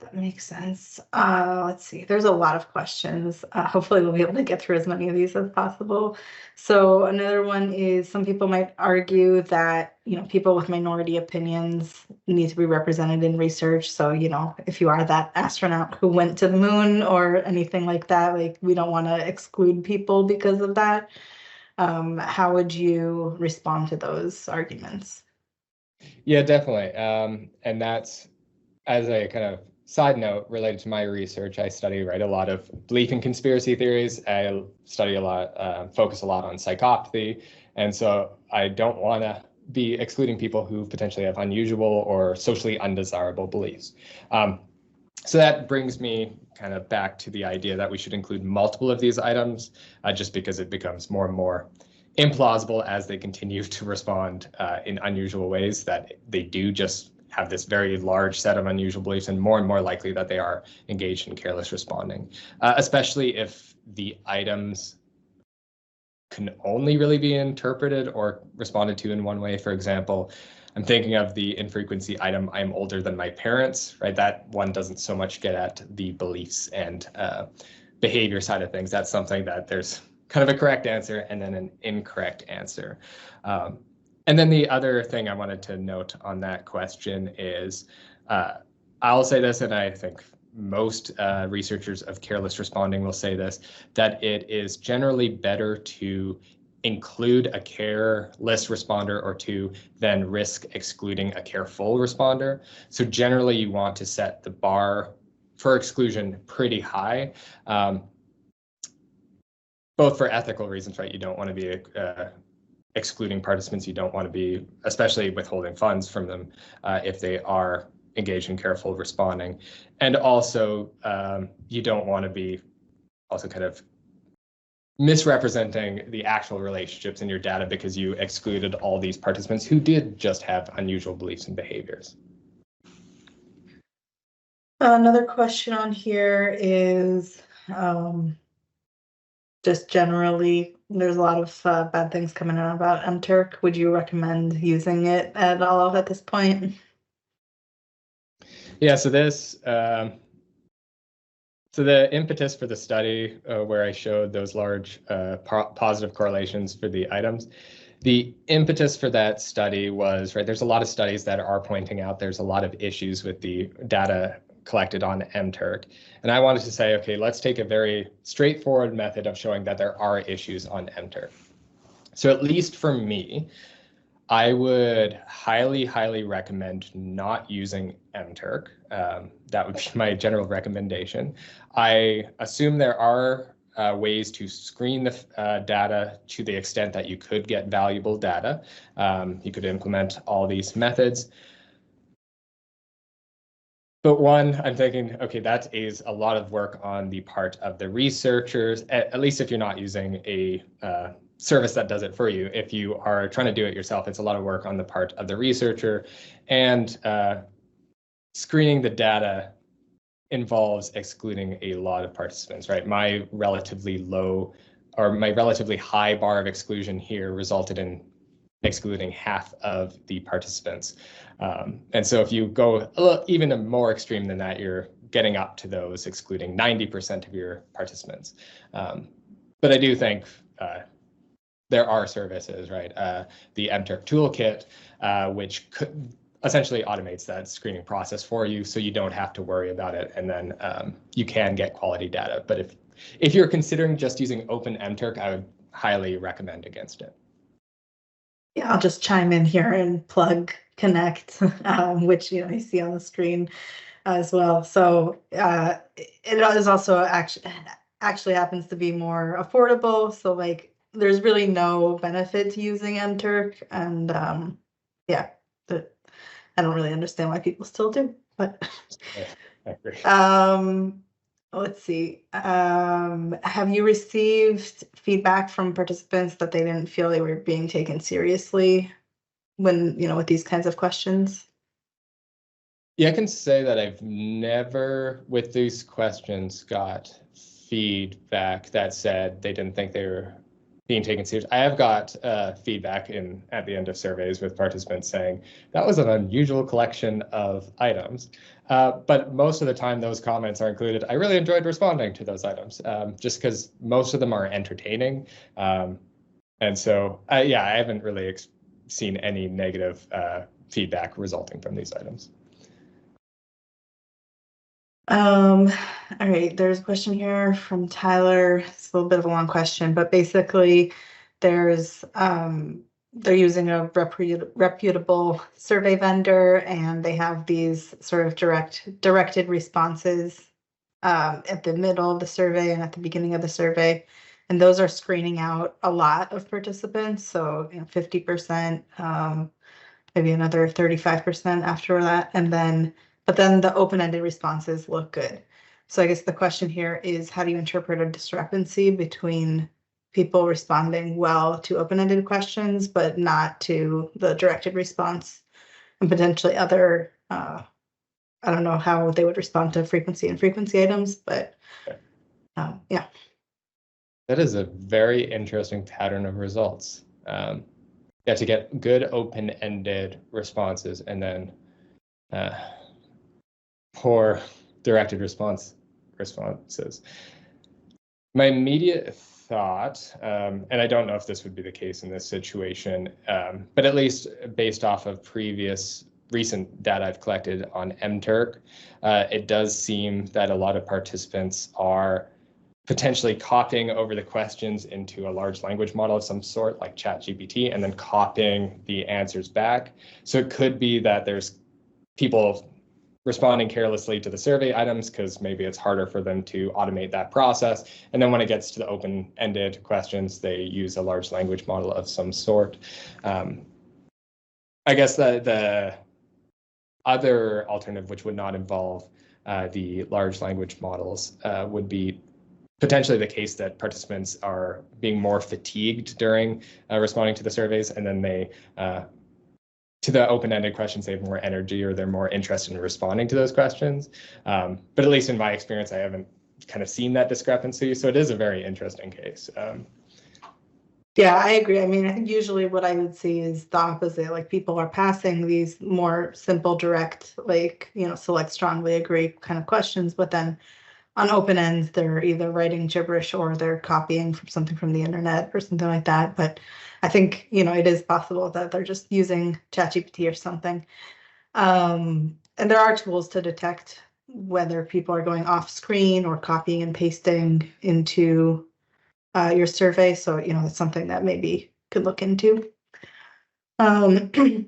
That makes sense. Let's see. There's a lot of questions. Hopefully we'll be able to get through as many of these as possible. So another one is, some people might argue that, people with minority opinions need to be represented in research. So, if you are that astronaut who went to the moon or anything like that, like, we don't want to exclude people because of that. How would you respond to those arguments? Yeah, definitely. And that's, as I kind of side note related to my research, I study a lot of belief in conspiracy theories. I study a lot, focus a lot on psychopathy, and so I don't want to be excluding people who potentially have unusual or socially undesirable beliefs. So that brings me kind of back to the idea that we should include multiple of these items, just because it becomes more and more implausible as they continue to respond in unusual ways, that they do just have this very large set of unusual beliefs, and more likely that they are engaged in careless responding, especially if the items can only really be interpreted or responded to in one way. For example, I'm thinking of the infrequency item, I'm older than my parents, right? That one doesn't so much get at the beliefs and behavior side of things. That's something that there's kind of a correct answer and then an incorrect answer. And then the other thing I wanted to note on that question is, I'll say this, and I think most researchers of careless responding will say this, that it is generally better to include a careless responder or two than risk excluding a careful responder. So generally you want to set the bar for exclusion pretty high, both for ethical reasons, right? You don't want to be excluding participants. You don't want to be, especially withholding funds from them if they are engaged in careful responding. And also, you don't want to be also kind of misrepresenting the actual relationships in your data because you excluded all these participants who did just have unusual beliefs and behaviors. Another question on here is just generally, there's a lot of bad things coming out about MTurk. Would you recommend using it at all at this point? Yeah, so this, so the impetus for the study where I showed those large positive correlations for the items, the impetus for that study was, right, there's a lot of studies that are pointing out there's a lot of issues with the data collected on MTurk. And I wanted to say, okay, let's take a very straightforward method of showing that there are issues on MTurk. So at least for me, I would highly recommend not using MTurk. That would be my general recommendation. I assume there are ways to screen the data to the extent that you could get valuable data. You could implement all these methods. But one, I'm thinking, okay, that is a lot of work on the part of the researchers, at least if you're not using a service that does it for you. If you are trying to do it yourself, it's a lot of work on the part of the researcher, and screening the data involves excluding a lot of participants, right? My relatively low or my relatively high bar of exclusion here resulted in excluding half of the participants. And so if you go even more extreme than that, you're getting up to those excluding 90% of your participants. But I do think there are services, right? The MTurk toolkit, which essentially automates that screening process for you, so you don't have to worry about it, and then you can get quality data. But if you're considering just using open MTurk, I would highly recommend against it. Yeah, I'll just chime in here and plug Connect, which you see on the screen as well. So it is also actually happens to be more affordable. So like there's really no benefit to using MTurk, and yeah, but I don't really understand why people still do. But I agree. let's see. Have you received feedback from participants that they didn't feel they were being taken seriously when, with these kinds of questions? Yeah, I can say that I've never, with these questions, got feedback that said they didn't think they were being taken seriously. I have got feedback at the end of surveys with participants saying that was an unusual collection of items. But most of the time, those comments are included. I really enjoyed responding to those items, just because most of them are entertaining. And so, yeah, I haven't really seen any negative feedback resulting from these items. All right, there's a question here from Tyler. It's a little bit of a long question, but basically there's they're using a reputable survey vendor, and they have these sort of directed responses at the middle of the survey and at the beginning of the survey. And those are screening out a lot of participants. So, 50%, maybe another 35% after that. But then the open-ended responses look good. So I guess the question here is, how do you interpret a discrepancy between people responding well to open-ended questions, but not to the directed response, and potentially other, I don't know how they would respond to frequency and frequency items, but yeah. That is a very interesting pattern of results. You have to get good open-ended responses and then poor directed responses. My immediate thought, and I don't know if this would be the case in this situation, but at least based off of recent data I've collected on MTurk, it does seem that a lot of participants are potentially copying over the questions into a large language model of some sort, like ChatGPT, and then copying the answers back. So it could be that there's people responding carelessly to the survey items because maybe it's harder for them to automate that process. And then when it gets to the open-ended questions, they use a large language model of some sort. I guess the other alternative, which would not involve the large language models, would be potentially the case that participants are being more fatigued during responding to the surveys, and then they, to the open-ended questions, they have more energy or they're more interested in responding to those questions. But at least in my experience, I haven't kind of seen that discrepancy. So it is a very interesting case. Yeah, I agree. I mean, I think usually what I would see is the opposite. Like, people are passing these more simple, direct, like, select, strongly agree kind of questions, but then on open ends, they're either writing gibberish or they're copying from something from the internet or something like that. But I think, it is possible that they're just using ChatGPT or something. And there are tools to detect whether people are going off screen or copying and pasting into your survey. So, it's something that maybe could look into. Are you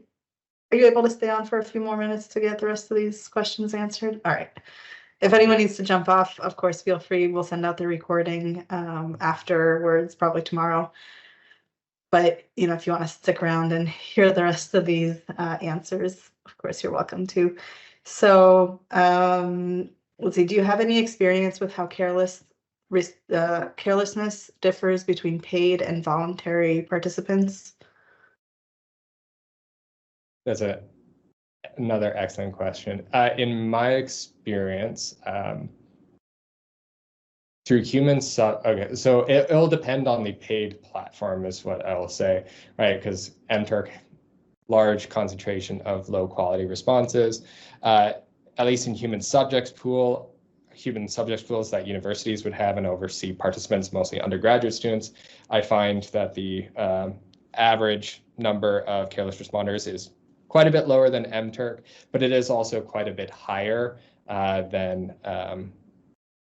able to stay on for a few more minutes to get the rest of these questions answered? All right. If anyone needs to jump off, of course, feel free. We'll send out the recording afterwards, probably tomorrow. But, if you want to stick around and hear the rest of these answers, of course, you're welcome to. So let's see. Do you have any experience with how carelessness differs between paid and voluntary participants? That's another excellent question. In my experience, through humans, okay, so it'll depend on the paid platform is what I will say, right? Because MTurk, large concentration of low quality responses, at least in human subjects pools that universities would have and oversee participants, mostly undergraduate students. I find that the average number of careless responders is quite a bit lower than MTurk, but it is also quite a bit higher than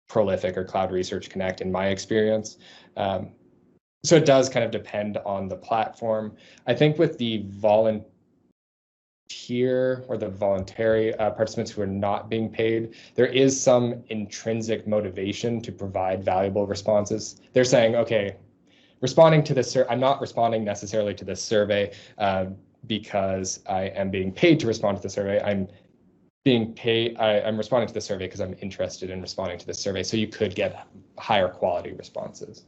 Prolific or CloudResearch Connect in my experience. So it does kind of depend on the platform. I think with the volunteer or the voluntary participants who are not being paid, there is some intrinsic motivation to provide valuable responses. They're saying, okay, responding to this, I'm not responding necessarily to this survey because I am being paid to respond to the survey. I'm responding to the survey because I'm interested in responding to the survey. So you could get higher quality responses.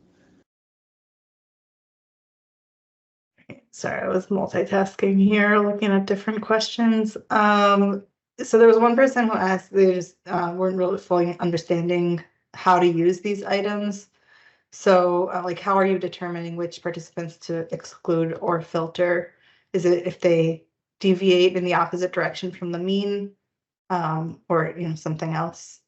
Sorry, I was multitasking here, looking at different questions. So there was one person who asked, they just weren't really fully understanding how to use these items. So like, how are you determining which participants to exclude or filter? Is it if they deviate in the opposite direction from the mean, or something else?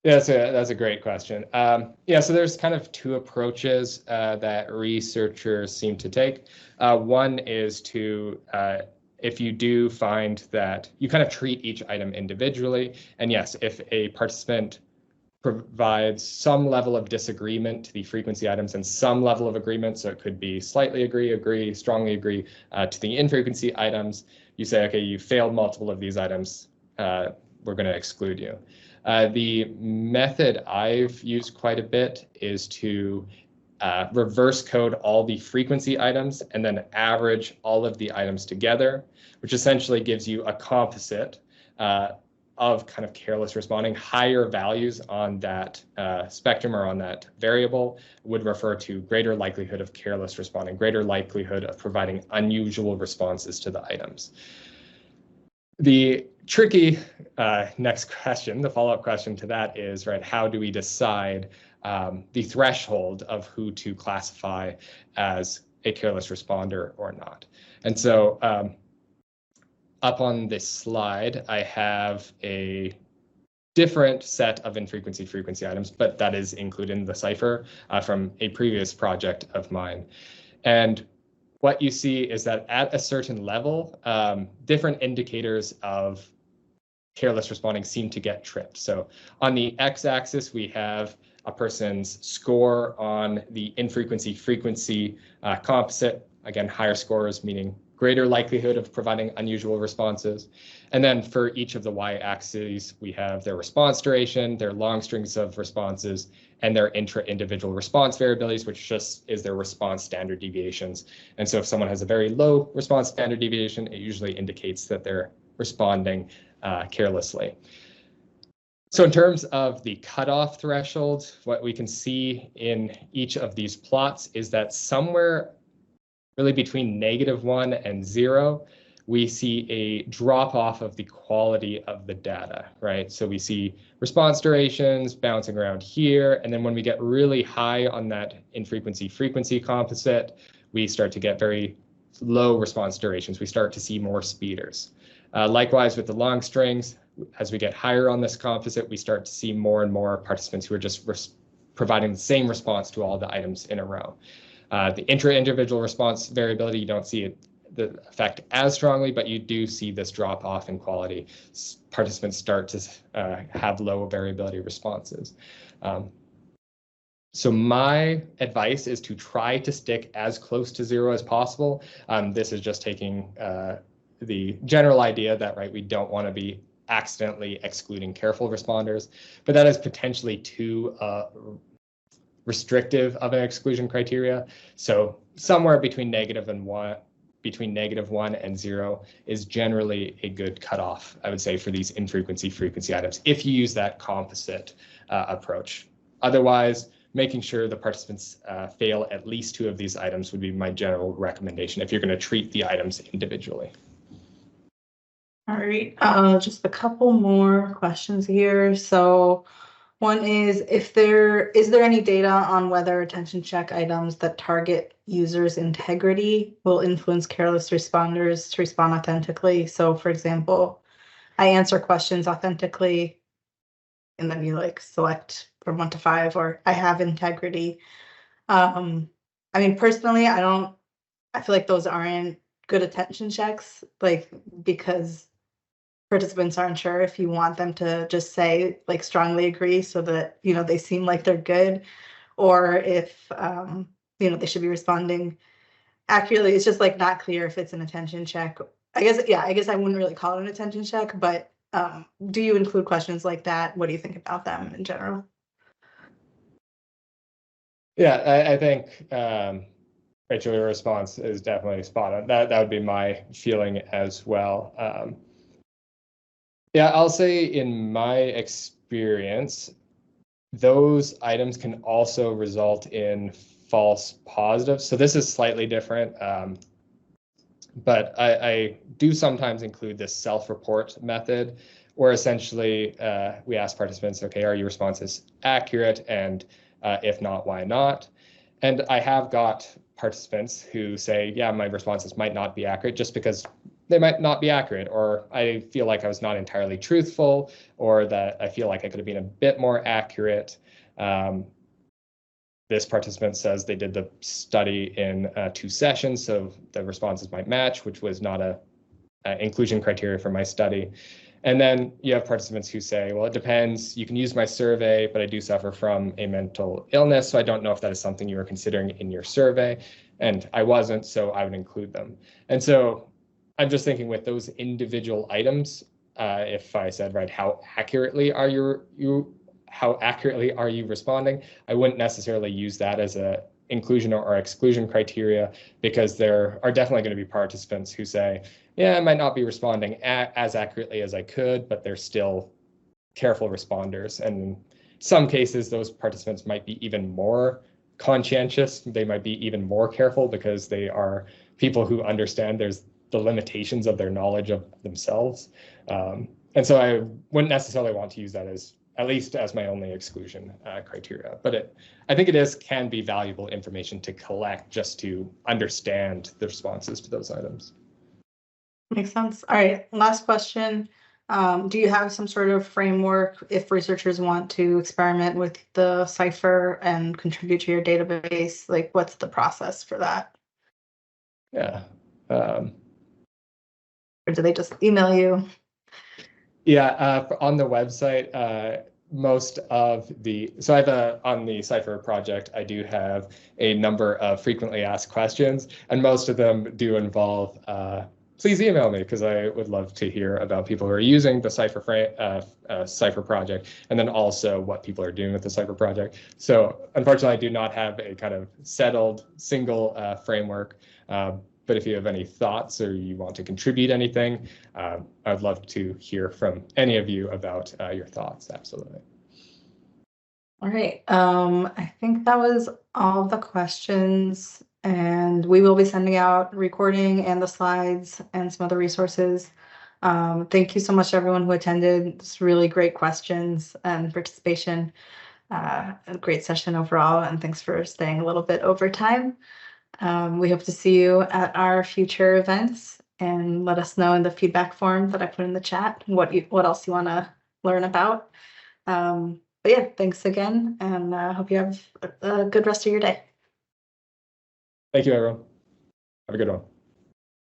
Yeah, that's a great question. Yeah, so there's kind of two approaches that researchers seem to take. One is to, if you do find that you kind of treat each item individually, and yes, if a participant provides some level of disagreement to the frequency items and some level of agreement. So it could be slightly agree, strongly agree to the infrequency items. You say, okay, you failed multiple of these items. We're going to exclude you. The method I've used quite a bit is to reverse code all the frequency items and then average all of the items together, which essentially gives you a composite of kind of careless responding. Higher values on that spectrum or on that variable would refer to greater likelihood of careless responding, greater likelihood of providing unusual responses to the items. The tricky next question, the follow-up question to that is, right, how do we decide the threshold of who to classify as a careless responder or not? And so up on this slide, I have a different set of infrequency frequency items, but that is included in the cipher from a previous project of mine. And what you see is that at a certain level, different indicators of careless responding seem to get tripped. So on the x-axis, we have a person's score on the infrequency frequency composite. Again, higher scores meaning greater likelihood of providing unusual responses. And then for each of the y-axes, we have their response duration, their long strings of responses, and their intra-individual response variabilities, which just is their response standard deviations. And so if someone has a very low response standard deviation, it usually indicates that they're responding carelessly. So in terms of the cutoff threshold, what we can see in each of these plots is that somewhere really between -1 and 0, we see a drop off of the quality of the data, right? So we see response durations bouncing around here. And then when we get really high on that infrequency frequency composite, we start to get very low response durations. We start to see more speeders. Likewise with the long strings, as we get higher on this composite, we start to see more and more participants who are just providing the same response to all the items in a row. The intra-individual response variability, you don't see the effect as strongly, but you do see this drop off in quality. Participants start to have low variability responses. So my advice is to try to stick as close to 0 as possible. This is just taking the general idea that, right, we don't want to be accidentally excluding careful responders, but that is potentially too restrictive of an exclusion criteria. So somewhere between -1 and 0 is generally a good cutoff, I would say, for these infrequency frequency items, if you use that composite approach. Otherwise, making sure the participants fail at least 2 of these items would be my general recommendation if you're going to treat the items individually. All right, just a couple more questions here. So one is, is there any data on whether attention check items that target users' integrity will influence careless responders to respond authentically? So for example, I answer questions authentically and then you like select from 1 to 5, or I have integrity. I mean, personally, I feel like those aren't good attention checks, like, because participants aren't sure if you want them to just say like strongly agree so that, you know, they seem like they're good, or if, you know, they should be responding accurately. It's just like not clear if it's an attention check. I guess I wouldn't really call it an attention check, but do you include questions like that? What do you think about them in general? Yeah, I think Rachel, your response is definitely spot on. That would be my feeling as well. Yeah, I'll say in my experience, those items can also result in false positives. So this is slightly different, but I do sometimes include this self-report method, where essentially we ask participants, okay, are your responses accurate? And if not, why not? And I have got participants who say, yeah, my responses might not be accurate just because they might not be accurate, or I feel like I was not entirely truthful, or that I feel like I could have been a bit more accurate. This participant says they did the study in 2 sessions, so the responses might match, which was not a inclusion criteria for my study. And then you have participants who say, well, it depends. You can use my survey, but I do suffer from a mental illness, so I don't know if that is something you are considering in your survey. And I wasn't, so I would include them. And so I'm just thinking with those individual items, if I said, right, how accurately are you responding? I wouldn't necessarily use that as a inclusion or exclusion criteria, because there are definitely going to be participants who say, yeah, I might not be responding as accurately as I could, but they're still careful responders. And in some cases, those participants might be even more conscientious. They might be even more careful because they are people who understand there's the limitations of their knowledge of themselves. And so I wouldn't necessarily want to use that as, at least as my only exclusion criteria. But I think can be valuable information to collect just to understand the responses to those items. Makes sense. All right, last question. Do you have some sort of framework if researchers want to experiment with the cipher and contribute to your database? Like, what's the process for that? Yeah. Or do they just email you? Yeah, on the website, most of so I have on the Cypher project, I do have a number of frequently asked questions, and most of them do involve, please email me, because I would love to hear about people who are using the Cypher project, and then also what people are doing with the Cypher project. So unfortunately, I do not have a kind of settled single framework. But if you have any thoughts or you want to contribute anything, I'd love to hear from any of you about your thoughts. Absolutely. All right. I think that was all the questions, and we will be sending out recording and the slides and some other resources. Thank you so much, everyone who attended. It's really great questions and participation. A great session overall, and thanks for staying a little bit over time. We hope to see you at our future events, and let us know in the feedback form that I put in the chat what else you want to learn about. But yeah, thanks again, and hope you have a good rest of your day. Thank you, everyone. Have a good one.